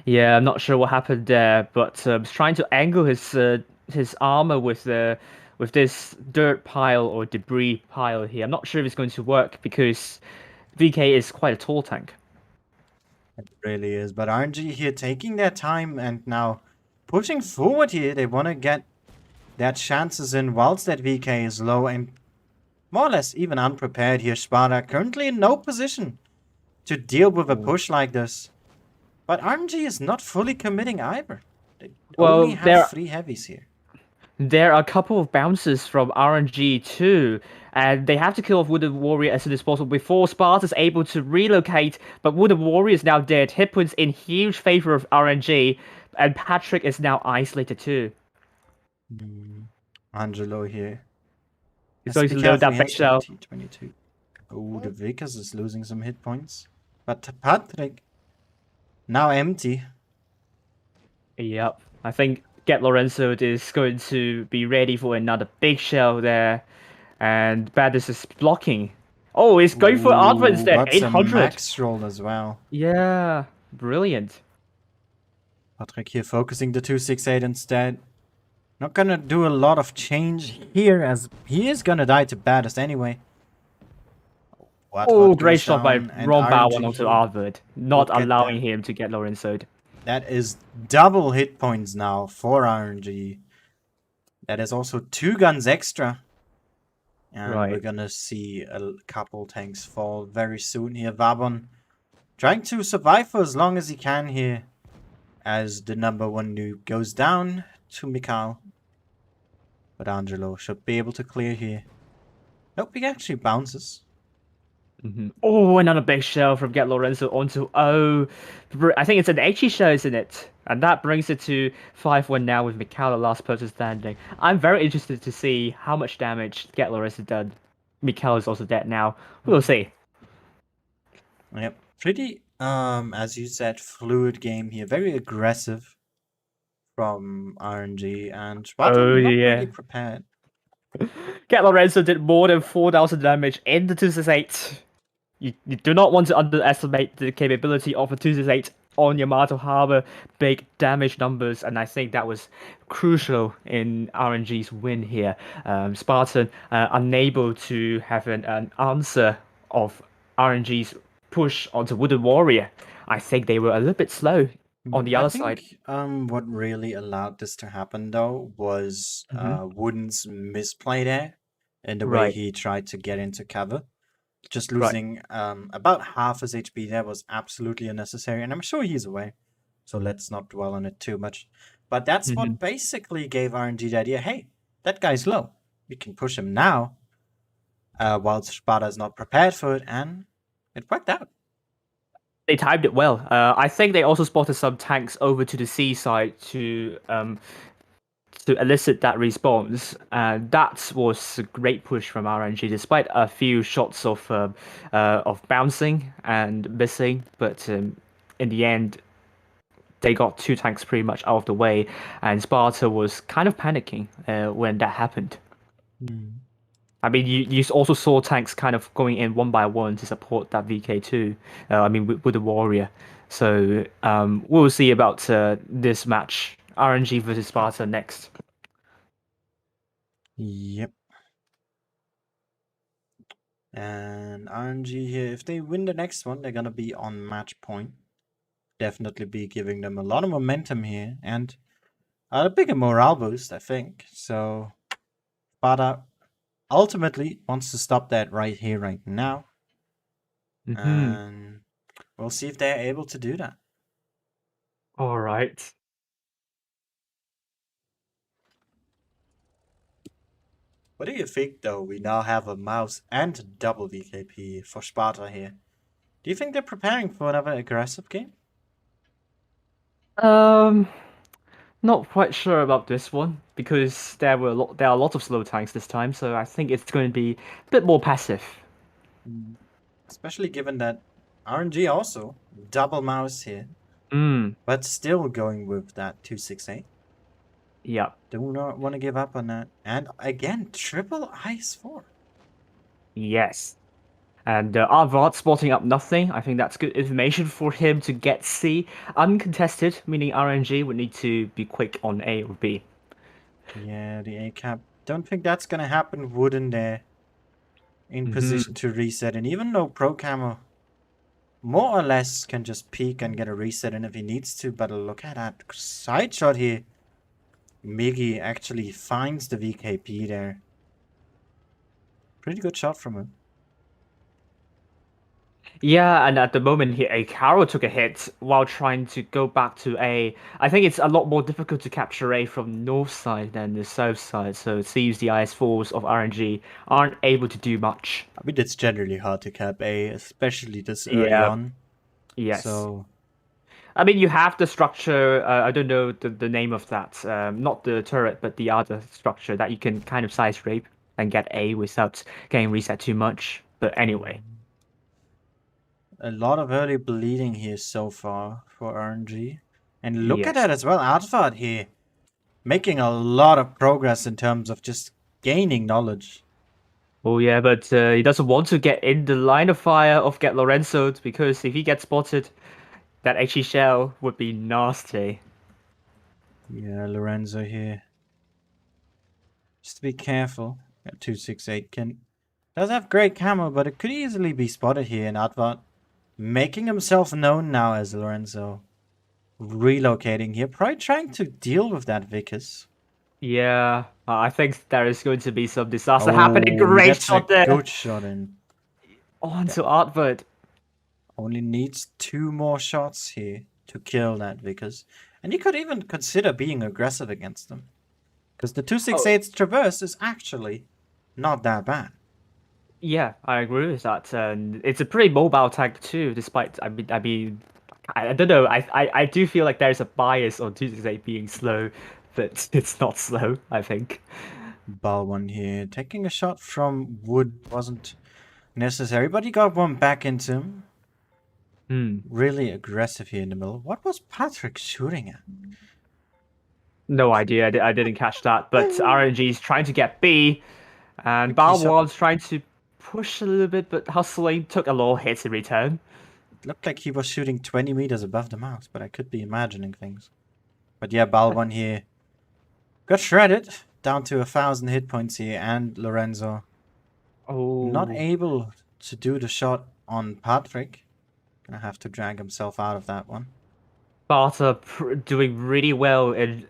Yeah, I'm not sure what happened there, but he's trying to angle his armor with this dirt pile or debris pile here. I'm not sure if it's going to work because VK is quite a tall tank. It really is. But RNG here taking their time and now pushing forward here. They want to get their chances in whilst that VK is low and more or less even unprepared here. Sparta currently in no position to deal with a push like this. But RNG is not fully committing either. They only Well, have 3 heavies here. there are a couple of bounces from RNG too, and they have to kill off Wooded Warrior as soon as possible before Sparta's able to relocate. But Wooded Warrior is now dead. Hit points in huge favor of RNG, and Patrick is now isolated too. Angelo here. He's going to load that big shell. T22. Oh, the Vickers is losing some hit points. But Patrick, now empty. Yep, I think Get Lorenzo is going to be ready for another big shell there, and Badis is blocking. Oh, he's going for Arthur instead. Got some 800. max roll as well. Yeah, brilliant. Patrick here focusing the 268 instead. Not gonna do a lot of change here as he is gonna die to baddest anyway. Oh, great shot by Ron RNG onto here. Arthur, not Look at allowing that. him to get Lorenzo. That is double hit points now for RNG. That is also 2 guns extra. And Right. we're gonna see a couple tanks fall very soon here. Vabon trying to survive for as long as he can here. As the number 1 nuke goes down to Mikhail. But Angelo should be able to clear here. Nope, he actually bounces. Oh, another big shell from Get Lorenzo onto O. I think it's an HE shell, isn't it? And that brings it to 5-1 now with Mikhail, the last person standing. I'm very interested to see how much damage Get Lorenzo done. Mikhail is also dead now. We'll see. Yep. Pretty, as you said, fluid game here. Very aggressive from RNG and Sparta not really prepared. Get Lorenzo did more than 4,000 damage in the 268. You do not want to underestimate the capability of a 268 on Yamato Harbor. Big damage numbers, and I think that was crucial in RNG's win here. Spartan unable to have an answer of RNG's push onto Wooded Warrior. I think they were a little bit slow on the other side. What really allowed this to happen though was Wooden's misplay there and the way he tried to get into cover. Just losing about half his HP there was absolutely unnecessary, and I'm sure he's away, so let's not dwell on it too much. But that's what basically gave RNG the idea, hey, that guy's low. We can push him now, while Sparta is not prepared for it, and it worked out. They timed it well. I think they also spotted some tanks over to the seaside to elicit that response, and that was a great push from RNG, despite a few shots of bouncing and missing. But in the end, they got 2 tanks pretty much out of the way, and Sparta was kind of panicking when that happened. I mean, you also saw tanks kind of going in one by one to support that VK2. With the Warrior. So we'll see about this match. RNG versus Sparta next. Yep. And RNG here, if they win the next one, they're gonna be on match point. Definitely be giving them a lot of momentum here and a bigger morale boost, I think. So Sparta ultimately wants to stop that right here, right now. And we'll see if they're able to do that. All right. What do you think, though? We now have a mouse and a double VKP for Sparta here. Do you think they're preparing for another aggressive game? Not quite sure about this one because there are lots of slow tanks this time, so I think it's going to be a bit more passive. especially given that RNG also double mouse here, but still going with that 268. Yeah. Do not want to give up on that. And again, triple ice 4. Yes. And Arvad spotting up nothing. I think that's good information for him to get C uncontested, meaning RNG would need to be quick on A or B. Yeah, the A cap. Don't think that's gonna happen. Wooden there in position to reset, and even though Pro Camo more or less can just peek and get a reset in if he needs to, but look at that side shot here. Miggy actually finds the VKP there. Pretty good shot from him. Yeah, and at the moment here, Carol took a hit while trying to go back to A. I think it's a lot more difficult to capture A from north side than the south side, so it seems the IS4s of RNG aren't able to do much. I mean, it's generally hard to cap A, especially this early Yeah. on. Yes. So, I mean, you have the structure, I don't know the name of that, not the turret, but the other structure that you can kind of side scrape and get A without getting reset too much. But anyway. a lot of early bleeding here so far for RNG. And look at Yes. that as well, Advad here. Making a lot of progress in terms of just gaining knowledge. Oh yeah, but he doesn't want to get in the line of fire of Get Lorenzo because if he gets spotted, that HE shell would be nasty. Yeah, Lorenzo here. Just be careful. At 268 does have great camo, but it could easily be spotted here in Advat. Making himself known now as Lorenzo. Relocating here, probably trying to deal with that Vickers. Yeah, I think there is going to be some disaster happening. Great Gets shot a there. good shot in. On to Artvard. Only needs 2 more shots here to kill that Vickers. And you could even consider being aggressive against them. Because the 268's traverse is actually not that bad. Yeah, I agree with that. And it's a pretty mobile tank too, despite I don't know. I do feel like there's a bias on 268 being slow, but it's not slow, I think. Ball one here. Taking a shot from Wood wasn't necessary, but he got one back into him. Really aggressive here in the middle. What was Patrick shooting at? No idea. I didn't catch that. But RNG is trying to get B, and Balwan's trying to push a little bit, but hustling took a lot of hits in return. It looked like he was shooting 20 meters above the mouse, but I could be imagining things. But yeah, Balwan here got shredded down to 1,000 hit points here, and Lorenzo not able to do the shot on Patrick. Gonna have to drag himself out of that one. Sparta doing really well in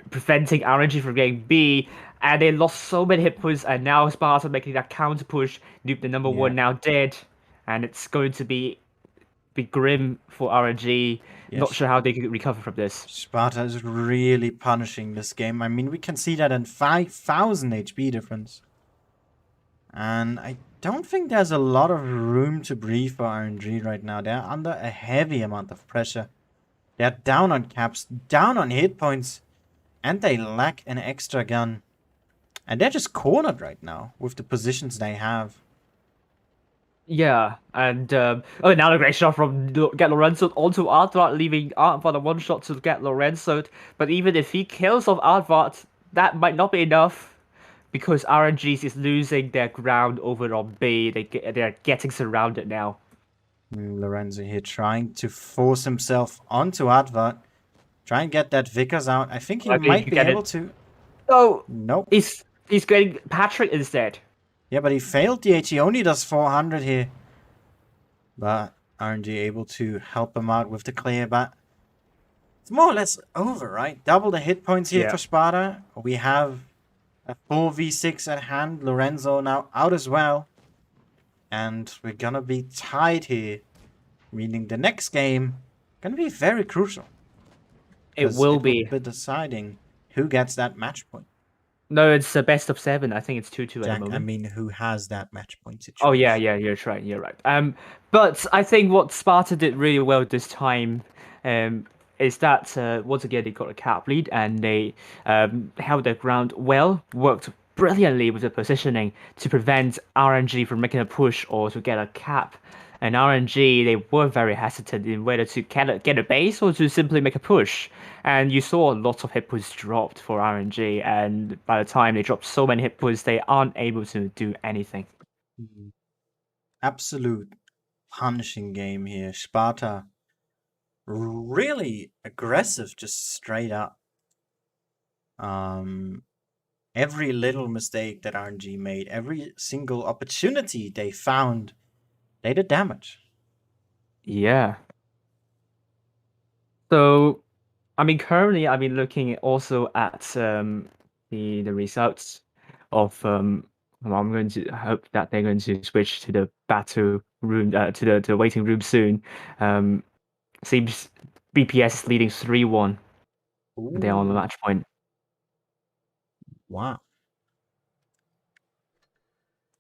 preventing RNG from getting B, and they lost so many hit points, and now Sparta making that counter push. Nuke the number one now dead, and it's going to be grim for RNG. Yes. Not sure how they can recover from this. Sparta is really punishing this game. I mean, we can see that in 5,000 HP difference. And I don't think there's a lot of room to breathe for RNG right now. They're under a heavy amount of pressure. They're down on caps, down on hit points, and they lack an extra gun. And they're just cornered right now with the positions they have. Yeah, and another great shot from Get Lorenzo onto Aardvark, leaving Aardvark a one shot to Get Lorenzo. But even if he kills off Aardvark, that might not be enough. Because RNG is losing their ground over on B. They're getting surrounded now. Lorenzo here trying to force himself onto Advat. Try and get that Vickers out. I think he might be able to. Oh, nope. He's getting Patrick instead. Yeah, but he failed the H. He only does 400 here. But RNG able to help him out with the clear, but it's more or less over, right? Double the hit points here for Sparta. We have a 4v6 at hand. Lorenzo now out as well. And we're gonna be tied here. Meaning the next game gonna be very crucial. It will be deciding who gets that match point. No, it's a best of 7. I think it's 2-2 at the moment. I mean, who has that match point situation? Oh yeah, you're right. You're right. But I think what Sparta did really well this time, is that once again they got a cap lead and they held their ground well, worked brilliantly with the positioning to prevent RNG from making a push or to get a cap. And RNG, they were very hesitant in whether to get a base or to simply make a push. And you saw a lot of hit points dropped for RNG, and by the time they dropped so many hit points, they aren't able to do anything. Absolute punishing game here. Sparta really aggressive, just straight up. Every little mistake that RNG made, every single opportunity they found, they did damage. Yeah. So, I mean, currently, I've been looking also at the results of well, I'm going to hope that they're going to switch to the battle room to the waiting room soon. Seems BPS is leading 3-1. They're on the Ooh, match point. wow.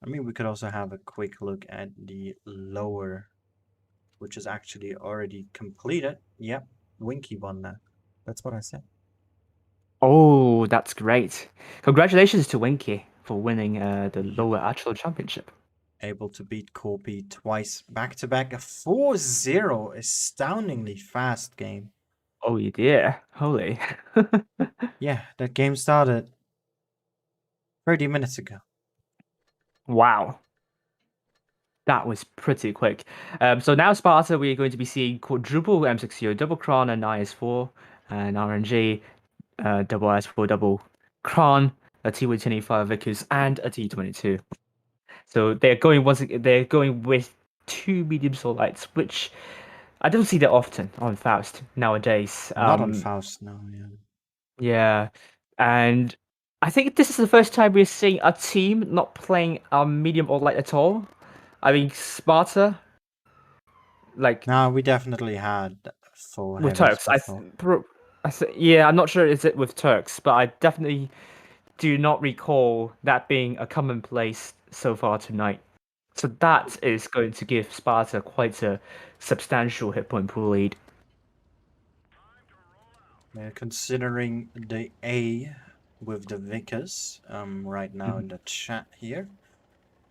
I mean, we could also have a quick look at the lower, which is actually already completed. Yep, Winky won that. That's what I said. Oh, that's great! Congratulations to Winky for winning the Yep. lower actual championship. Able to beat Corby twice back to back. A 4-0, astoundingly fast game. Oh, you dear, holy! Yeah, that game started 30 minutes ago. Wow. That was pretty quick. So now Sparta, we're going to be seeing quadruple M60, double Kron and IS4, and RNG, double IS4, double Kron, a T125 Vickers, and a T22. So they're going with two medium soul lights, which I don't see that often on Faust nowadays. Not on Faust, no, yeah. Yeah, and I think this is the first time we're seeing a team not playing medium or light at all. I mean, Sparta, like No, we definitely had full with heavies Turks. before. Yeah, I'm not sure is it with Turks, but I definitely do not recall that being a commonplace so far tonight. So that is going to give Sparta quite a substantial hit point pool lead. Considering the A with the Vickers right now in the chat here.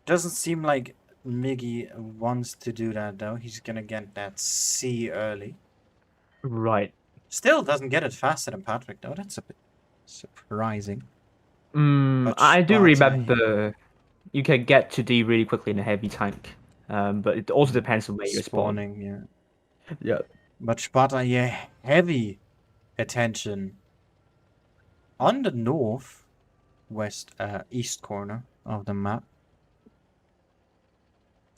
Doesn't seem like Miggy wants to do that though. He's gonna get that C early. Right. Still doesn't get it faster than Patrick though. That's a bit surprising. But I do Sparta here. remember you can get to D really quickly in a heavy tank. But it also depends on where you spawn. Spawning, yeah. Yeah. But Sparta, yeah, heavy attention on the north west east corner of the map.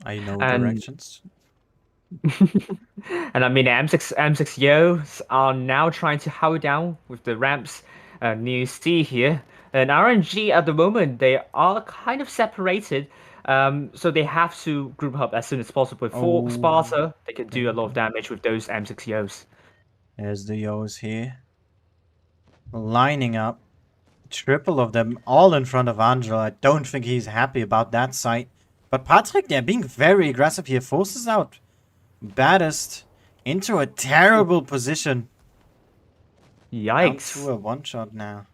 I know And directions. and I mean M6Os are now trying to hold down with the ramps near C here. And RNG at the moment they are kind of separated. So they have to group up as soon as possible. For Oh, Sparta, they can there do a we lot of go. damage with those M6Os. There's the Yos here. Lining up. Triple of them all in front of Angel. I don't think he's happy about that sight. But Patrick, they're being very aggressive here. Forces out Baddest into a terrible position. Down Yikes. to a one-shot now.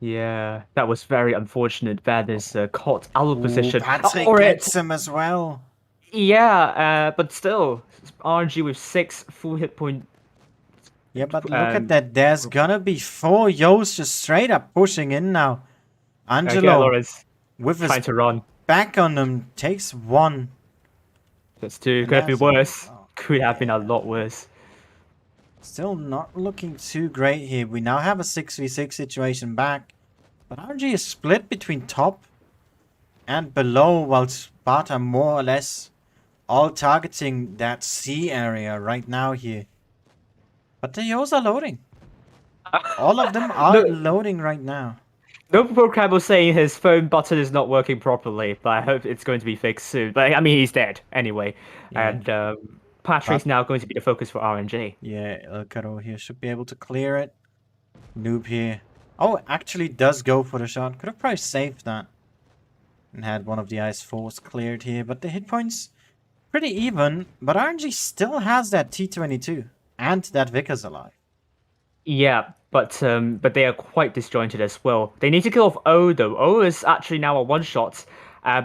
Yeah, that was very unfortunate. That is caught out of Ooh, position. Patrick Or gets him as well. yeah, but still, RNG with 6 full hit point. Yeah, but look at that. There's gonna be 4 Yos just straight up pushing in now. Okay, Angelo, Lawrence with his trying to run. back on him, takes 1. That's 2. And Could have been that's a- worse. oh, Could have been a yeah. lot worse. Still not looking too great here. We now have a 6v6 situation back. But RNG is split between top and below, while Sparta more or less all targeting that C area right now here. But the Yos are loading. All of them are No, loading right now. no program was saying his phone button is not working properly, but I hope it's going to be fixed soon. But I mean, he's dead anyway. Yeah. And Patrick's now going to be the focus for RNG. Yeah, El Caro here should be able to clear it. Noob here. Oh, actually does go for the shot. Could have probably saved that. And had one of the IS-4s cleared here. But the hit points, pretty even. But RNG still has that T22. And that Vickers alive. Yeah, but they are quite disjointed as well. They need to kill off O though. O is actually now a one shot,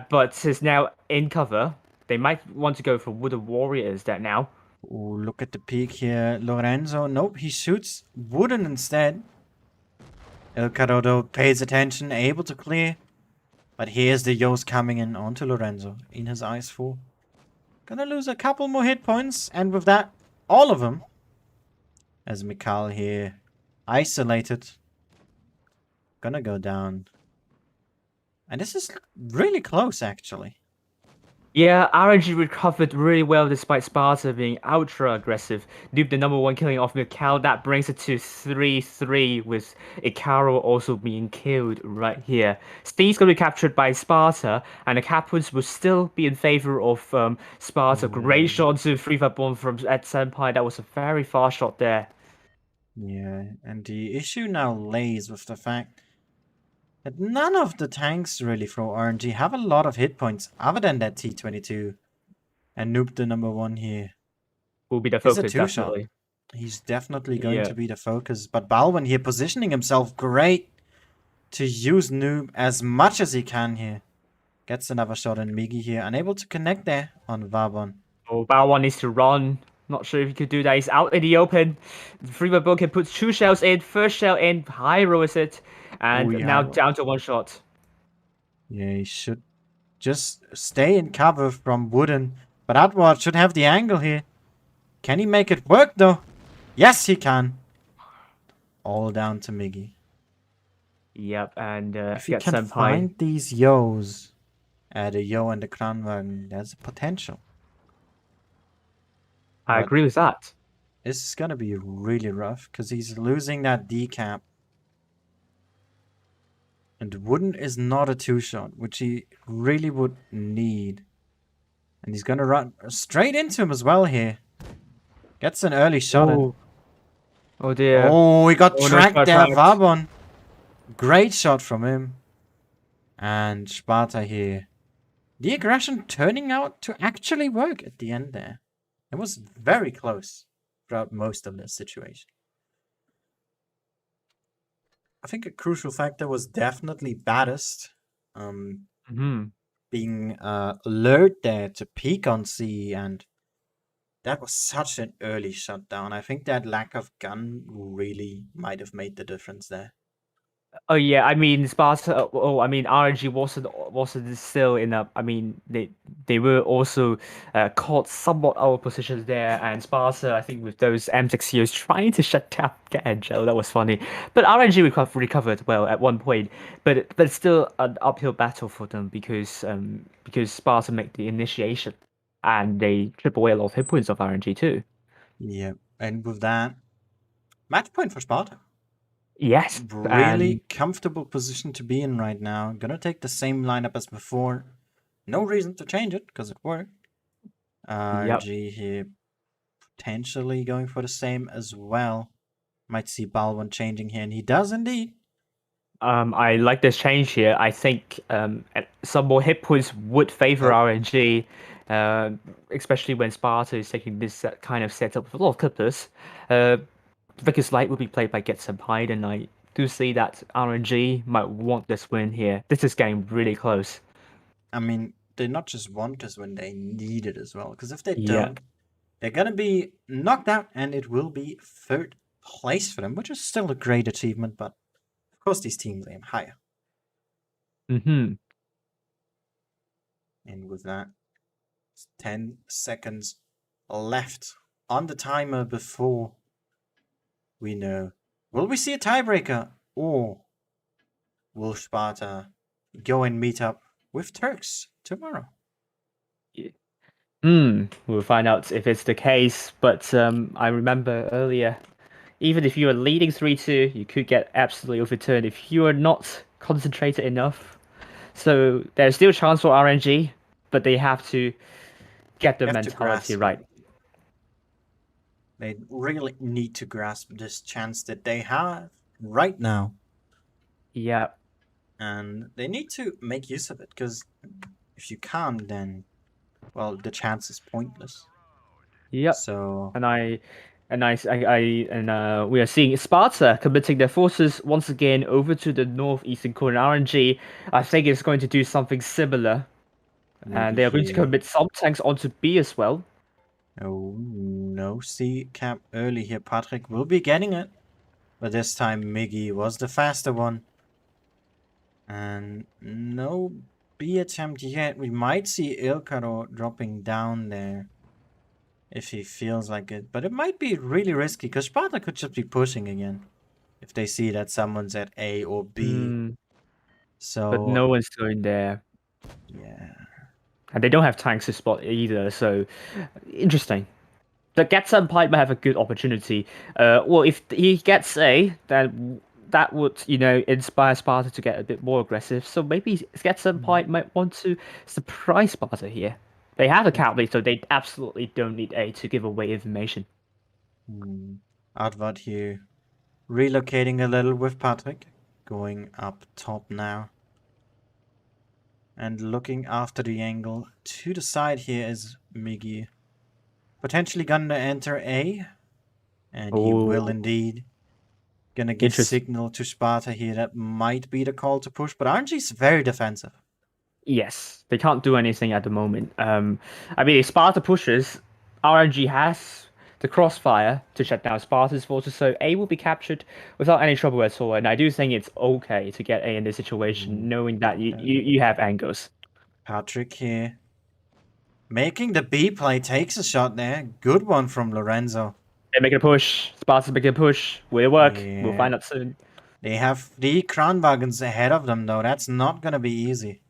but is now in cover. They might want to go for Wooden Warriors there now. Ooh, look at the peak here. Lorenzo, nope, he shoots Wooden instead. El Carodo pays attention, able to clear. But here's the Yos coming in onto Lorenzo in his eyes full. Gonna lose a couple more hit points, and with that, all of them. As Mikal here, isolated. Gonna go down. And this is really close, actually. Yeah, RNG recovered really well despite Sparta being ultra aggressive. Noob the number one killing off Mikal. That brings it to 3-3 with Ikaro also being killed right here. Steve's going to be captured by Sparta and the cap points will still be in favor of Sparta. Great shot to 3-5 bomb from Ed Senpai. That was a very fast shot there. Yeah, and the issue now lays with the fact that none of the tanks really for RNG have a lot of hit points other than that T-22. And Noob the number one here. Will be the It's a focus, two-shot. definitely. He's definitely going to be the focus. But Balwin here positioning himself great to use Noob as much as he can here. Gets another shot on Migi here. Unable to connect there on Varbon. Oh, Bao needs to run. Not sure if he could do that. He's out in the open. Freeman Boken puts 2 shells in. First shell in. Hyro is it. And now down to 1 shot. Yeah, he should just stay in cover from Wooden. But Adward should have the angle here. Can he make it work though? Yes, he can. All down to Miggy. Yep, and If you can find these Yos, the Yo and the Kranwagen, there's potential. I agree with that. This is gonna be really rough because he's losing that decap. And Wooden is not a 2-shot, which he really would need. And he's gonna run straight into him as well here. Gets an early shot in. Oh dear. Oh, he got tracked no, there, Varbon. Great shot from him. And Sparta here. The aggression turning out to actually work at the end there. It was very close throughout most of this situation. I think a crucial factor was definitely baddest. Being alert there to peek on C, and that was such an early shutdown. I think that lack of gun really might have made the difference there. Oh yeah, I mean Sparta. Oh, I mean RNG wasn't still in a. I mean they were also caught somewhat out of positions there, and Sparta, I think with those M6Us trying to shut down Angel, that was funny. But RNG recovered well at one point, but still an uphill battle for them because Sparta made the initiation, and they chip away a lot of hit points of RNG too. Yeah, and with that, match point for Sparta. Yes. Really comfortable position to be in right now. Gonna take the same lineup as before. No reason to change it, because it worked. RG here potentially going for the same as well. Might see Balwan changing here, and he does indeed. I like this change here. I think some more hit points would favor RNG, especially when Sparta is taking this kind of setup with a lot of clippers. Vickers Light will be played by Get Senpai, and I do see that RNG might want this win here. This is getting really close. I mean, they not just want this win, they need it as well. Because if they don't, they're going to be knocked out, and it will be 3rd place for them, which is still a great achievement, but of course these teams aim higher. And with that, 10 seconds left on the timer before we know. Will we see a tiebreaker, or will Sparta go and meet up with Turks tomorrow? We'll find out if it's the case, but I remember earlier, even if you are leading 3-2, you could get absolutely overturned if you are not concentrated enough. So there's still a chance for RNG, but they have to get the mentality right. They really need to grasp this chance that they have right now. Yeah. And they need to make use of it, because if you can't, then, well, the chance is pointless. Yep. So. And we are seeing Sparta committing their forces once again over to the northeastern corner. RNG, I think, is going to do something similar. Maybe And they are going to here. commit some tanks onto B as well. Oh, no C cap early here. Patrick will be getting it. But this time Miggy was the faster one. And no B attempt yet. We might see Ilkaro dropping down there. If he feels like it. But it might be really risky. Because Sparta could just be pushing again. If they see that someone's at A or B. But So, no one's going there. yeah. And they don't have tanks to spot either, so interesting. The Getson Pipe might have a good opportunity. Well, if he gets A, then that would, inspire Sparta to get a bit more aggressive. So maybe Getson Pipe might want to surprise Sparta here. They have a cap lead, so they absolutely don't need A to give away information. Advart here. Relocating a little with Patrick. Going up top now. And looking after the angle. To the side here is Miggy. Potentially gonna enter A. And he will indeed. Gonna give signal to Sparta here. That might be the call to push. But RNG's very defensive. Yes, they can't do anything at the moment. I mean, if Sparta pushes, RNG has the crossfire to shut down Sparta's forces, so A will be captured without any trouble at all. And I do think it's okay to get A in this situation, knowing that you have angles. Patrick here. Making the B play, takes a shot there. Good one from Lorenzo. They're making a push. Sparta's making a push. Will it work? Yeah. We'll find out soon. They have 3 Kranwagens ahead of them, though. That's not gonna be easy.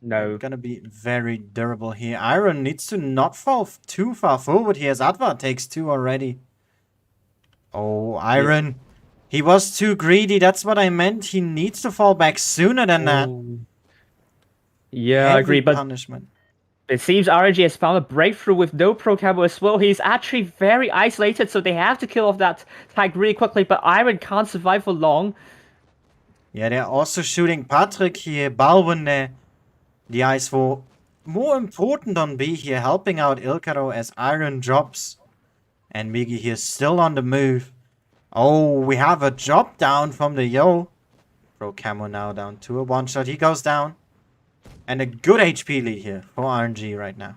No. They're gonna be very durable here. Iron needs to not fall too far forward here, as Advar takes 2 already. Oh, Iron. Yeah. He was too greedy. That's what I meant. He needs to fall back sooner than that. Yeah, Heavy I agree, but punishment. It seems RNG has found a breakthrough with no pro camo as well. He's actually very isolated, so they have to kill off that tag really quickly, but Iron can't survive for long. Yeah, they're also shooting Patrick here. Balwin there. The eyes for more important on B here, helping out Ilkaro as Iron drops. And Miggy here still on the move. Oh, we have a drop down from the Yo. Pro camo now down to a one-shot. He goes down. And a good HP lead here for RNG right now.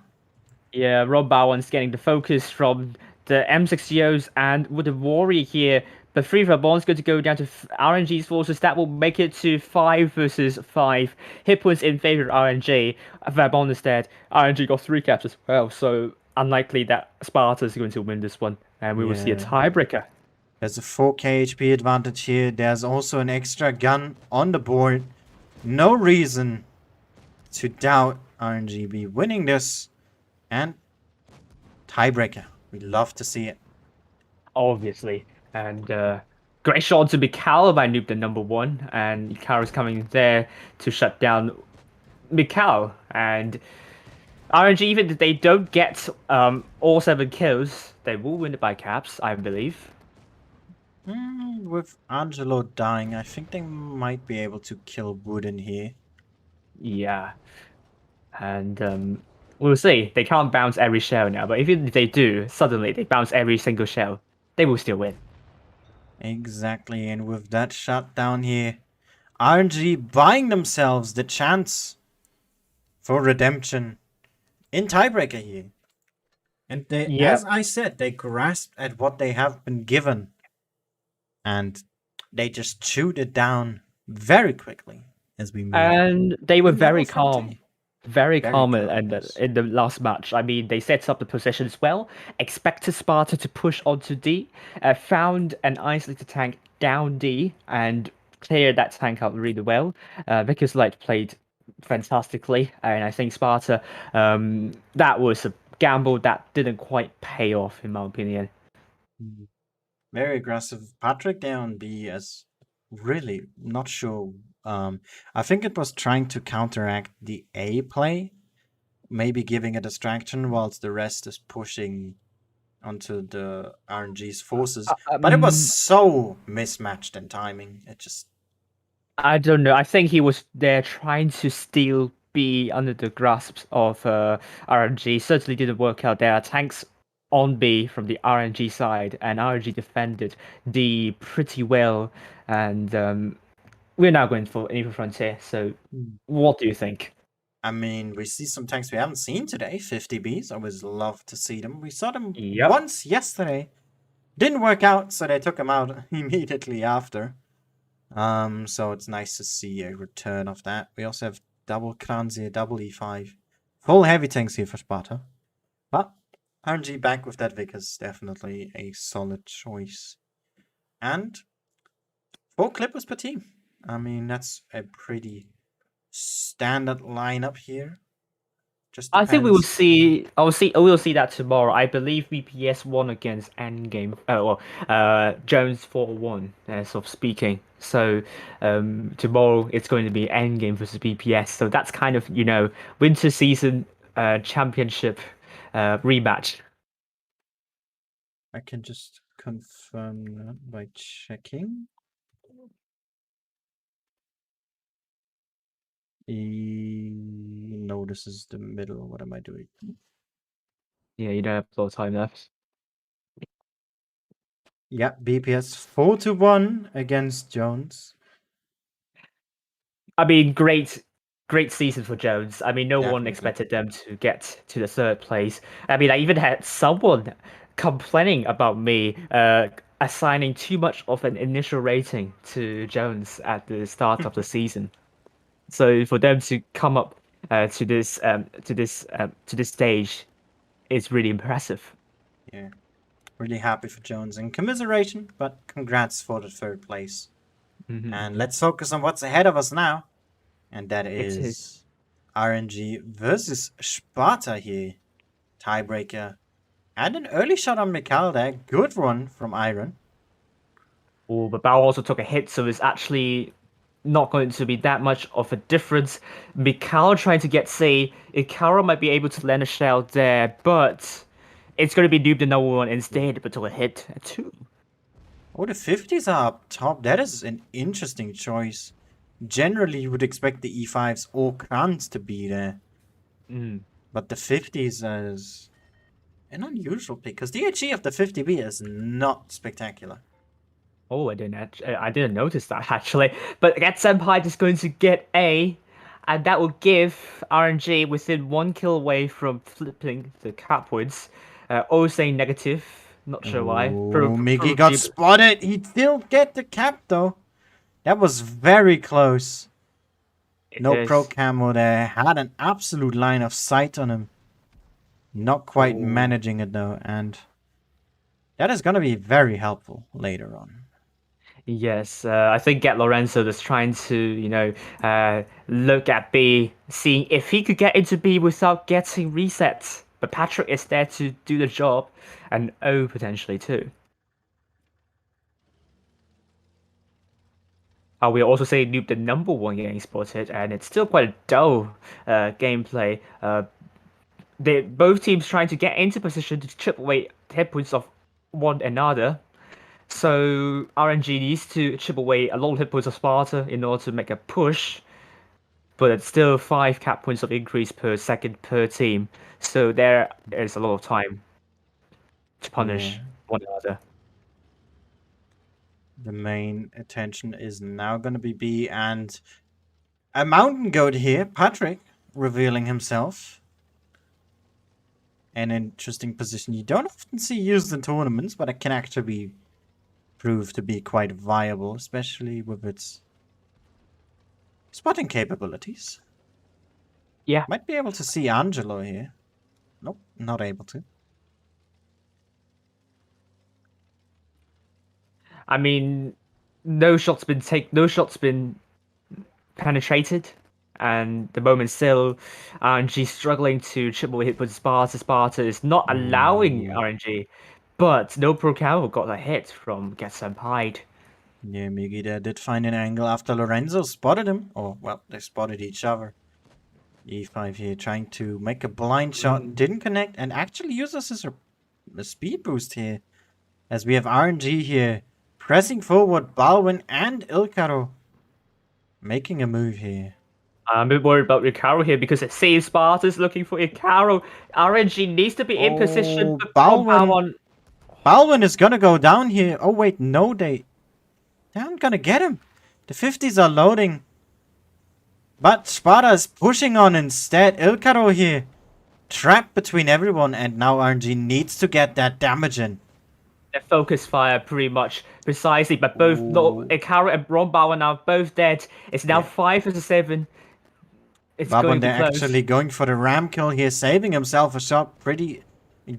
Yeah, Rob Bowen's getting the focus from the M60Os, and with the Warrior here, but 3 Vabon's going to go down to RNG's forces. That will make it to 5 versus 5. Hit points in favor of RNG. Vabon is dead. RNG got 3 caps as well, so unlikely that Sparta is going to win this one, and we will see a tiebreaker. There's a 4k HP advantage here. There's also an extra gun on the board. No reason to doubt RNGB winning this, and tiebreaker. We'd love to see it. Obviously, and great shot to Mikhail by Noob the number 1, and Mikhail is coming there to shut down Mikhail, and RNG, even if they don't get all 7 kills, they will win it by caps, I believe. With Angelo dying, I think they might be able to kill Wooden here. Yeah, and we'll see. They can't bounce every shell now, but even if they do, suddenly they bounce every single shell, they will still win. Exactly, and with that shutdown here, RNG buying themselves the chance for redemption in tiebreaker here. And they, as I said, they grasped at what they have been given. And they just chewed it down very quickly as we move. And they were very calm. Very calm in the last match. I mean, they set up the positions well, expected Sparta to push onto D, found an isolated tank down D, and cleared that tank out really well. Because Light played fantastically, and I think Sparta, that was a gamble that didn't quite pay off, in my opinion. Very aggressive. Patrick down B as really not sure. I think it was trying to counteract the A play, maybe giving a distraction whilst the rest is pushing onto the RNG's forces. But it was so mismatched in timing. It just... I don't know. I think he was there trying to steal B under the grasp of RNG. Certainly didn't work out. There are tanks on B from the RNG side, and RNG defended D pretty well. And we're now going for Info Frontier. So, what do you think? I mean, we see some tanks we haven't seen today. 50Bs. I always love to see them. We saw them Yep. once yesterday. Didn't work out, so they took him out immediately after. So it's nice to see a return of that. We also have double Kranzir, double E5. Full heavy tanks here for Sparta. But RNG back with that Vic is definitely a solid choice. And 4 Clippers per team. I mean, that's a pretty standard lineup here. Just I think we will depends. see. We will see that tomorrow. I believe VPS won against Endgame. Jones 4-1, sort of speaking. So tomorrow it's going to be Endgame versus VPS. So that's kind of winter season championship rematch. I can just confirm that by checking. No, this is the middle. What am I doing? Yeah, you don't have a lot of time left. Yeah, BPS 4-1 against Jones. I mean, great season for Jones. I mean, no one Definitely. expected them to get to the third place. I mean, I even had someone complaining about me assigning too much of an initial rating to Jones at the start of the season. So for them to come up to this stage is really impressive. Yeah, really happy for Jones and commiseration, but congrats for the third place. And let's focus on what's ahead of us now. And that is RNG versus Sparta here. Tiebreaker. And an early shot on Mikhail there. Good one from Iron. Oh, but Bao also took a hit, so it's actually not going to be that much of a difference. Mikhail trying to get say, Ikaro might be able to land a shell there, but it's going to be Noob the number one instead, but took a hit too. Oh, the 50s are up top. That is an interesting choice. Generally, you would expect the E5s or Krans to be there. But the 50s is an unusual pick, because the HE of the 50B is not spectacular. Oh, I didn't notice that actually. But Get Senpai is going to get A, and that will give RNG within 1 kill away from flipping the cap points. O saying negative. Not sure why. Oh, Miggy got spotted. He didn't get the cap though. That was very close. No pro camo there. Had an absolute line of sight on him. Not quite managing it though, and that is going to be very helpful later on. Yes, I think Get Lorenzo is trying to, look at B, seeing if he could get into B without getting reset. But Patrick is there to do the job, and O potentially too. We also say Noob the number one getting spotted, and it's still quite a dull gameplay. Both teams trying to get into position to chip away hit points of one another. So RNG needs to chip away a lot of hit points of Sparta in order to make a push, but it's still 5 cap points of increase per second per team. So there is a lot of time to punish one another. The main attention is now going to be B, and a mountain goat here, Patrick, revealing himself. An interesting position you don't often see used in tournaments, but it can actually prove to be quite viable, especially with its spotting capabilities. Yeah. Might be able to see Angelo here. Nope, not able to. I mean, no shots been penetrated, and the moment still RNG struggling to chip away hit with Sparta. Sparta is not allowing RNG, but no pro camo got a hit from Get Senpai. Yeah, Miggy there did find an angle after Lorenzo spotted him. Or, well, they spotted each other. E5 here trying to make a blind shot. Didn't connect and actually uses his a speed boost here. As we have RNG here pressing forward, Balwin and Ilkaro making a move here. I'm a bit worried about Ikaro here because it says Sparta's looking for Ikaro. RNG needs to be in position. Balwin is gonna go down here. Oh wait, no, they aren't gonna get him. The 50s are loading. But Sparta is pushing on instead. Ilkaro here, trapped between everyone, and now RNG needs to get that damage in. Their focus fire pretty much precisely, but both Ooh. Ikaro and Rombao are now both dead. It's now Yeah. 5-7. It's Babon, going to be they're close. actually going for the ram kill here, saving himself a shot. Pretty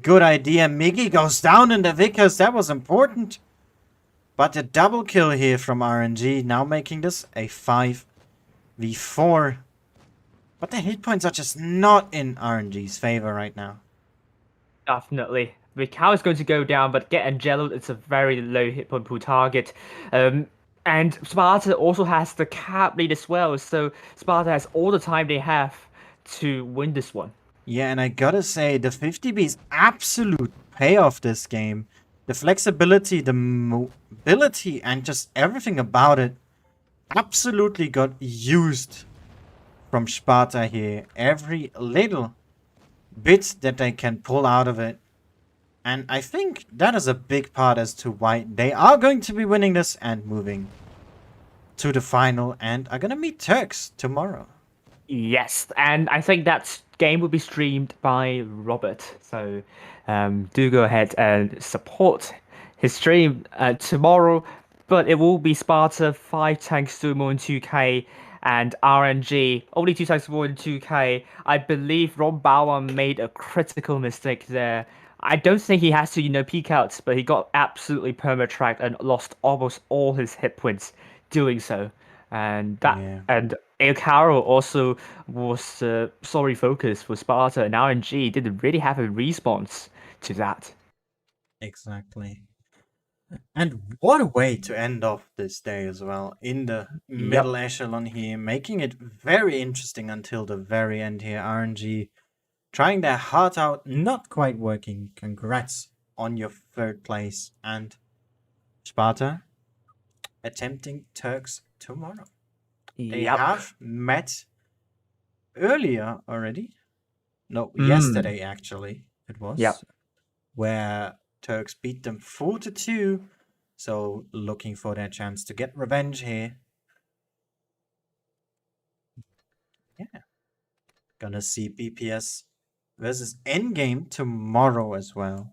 good idea. Miggy goes down in the Vickers. That was important. But a double kill here from RNG, now making this a 5v4. But the hit points are just not in RNG's favor right now. Definitely. Mikau is going to go down, but get Angelo, it's a very low hit point pool target. And Sparta also has the cap lead as well, so Sparta has all the time they have to win this one. Yeah, and I gotta say, the 50B's absolute payoff this game. The flexibility, the mobility, and just everything about it absolutely got used from Sparta here. Every little bit that they can pull out of it. And I think that is a big part as to why they are going to be winning this and moving to the final and are going to meet Turks tomorrow. Yes, and I think that game will be streamed by Robert. So do go ahead and support his stream tomorrow. But it will be Sparta 5 tanks Sumo in 2K and RNG only 2 tanks more in 2K. I believe Ron Bauer made a critical mistake there. I don't think he has to, peek out, but he got absolutely perma-tracked and lost almost all his hit points doing so. And that and Ilkaro also was sorry focus for Sparta, and RNG didn't really have a response to that. Exactly. And what a way to end off this day as well, in the middle echelon here, making it very interesting until the very end here. RNG trying their heart out, not quite working. Congrats on your 3rd place. And Sparta attempting Turks tomorrow. They have met earlier already. No, yesterday actually it was. Where Turks beat them 4-2. So looking for their chance to get revenge here. Yeah. Gonna see BPS versus Endgame tomorrow as well.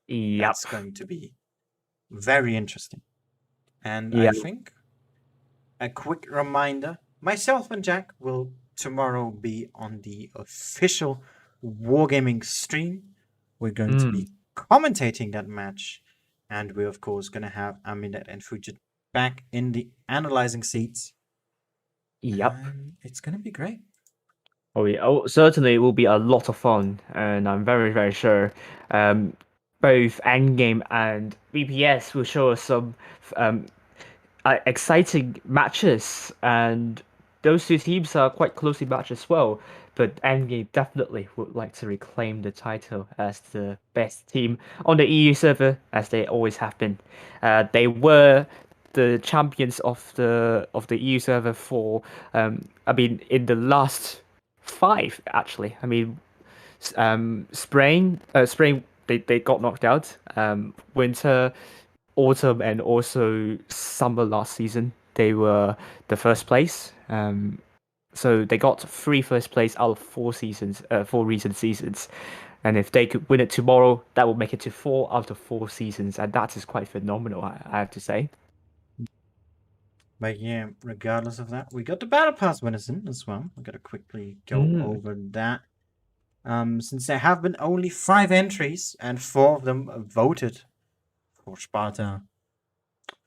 That's going to be very interesting. And I think a quick reminder, myself and Jack will tomorrow be on the official Wargaming stream. We're going to be commentating that match. And we're, of course, going to have Aminet and Fujit back in the analyzing seats. And it's going to be great. Oh, yeah. Oh, certainly it will be a lot of fun. And I'm very, very sure both Endgame and BPS will show us some exciting matches. And those 2 teams are quite closely matched as well. But Endgame definitely would like to reclaim the title as the best team on the EU server, as they always have been. They were the champions of the EU server for, in the last 5 actually. Spring, they got knocked out. Winter, autumn, and also summer last season, they were the 1st place. So they got 3 first place out of 4 seasons, 4 recent seasons. And if they could win it tomorrow, that will make it to 4 out of 4 seasons. And that is quite phenomenal, I have to say. But yeah, regardless of that, we got the Battle Pass winners in as well. We're going to quickly go over that. Since there have been only 5 entries and 4 of them voted for Sparta.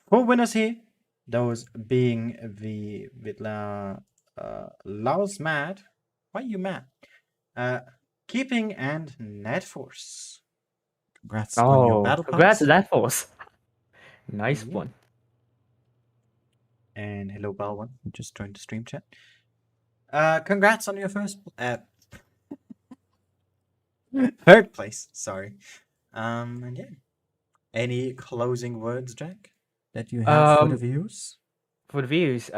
4 winners here. Those being the Vidla... Laos Mad. Why are you mad? Keeping and Netforce. Congrats on your battle pass. Congrats, Netforce. Nice one. And hello, Balwan. Just joined the stream chat. Congrats on your 3rd place. Sorry. And yeah. Any closing words, Jack, that you have for the views? For the views,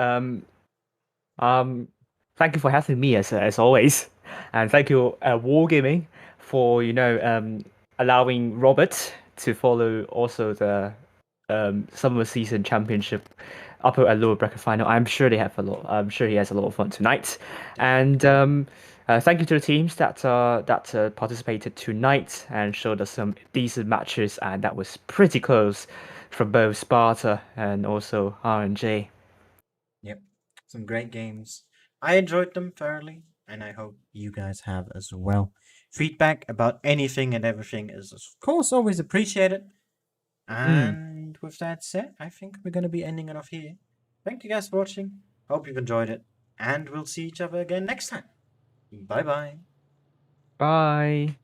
thank you for having me as always, and thank you Wargaming for allowing Robert to follow also the summer season championship upper and lower bracket final. I'm sure they have a lot. I'm sure he has a lot of fun tonight. And thank you to the teams that participated tonight and showed us some decent matches, and that was pretty close from both Sparta and also R&J. Yep, some great games. I enjoyed them thoroughly, and I hope you guys have as well. Feedback about anything and everything is, of course, always appreciated. Mm. And with that said, I think we're going to be ending it off here. Thank you guys for watching. Hope you've enjoyed it, and we'll see each other again next time. Bye bye. Bye.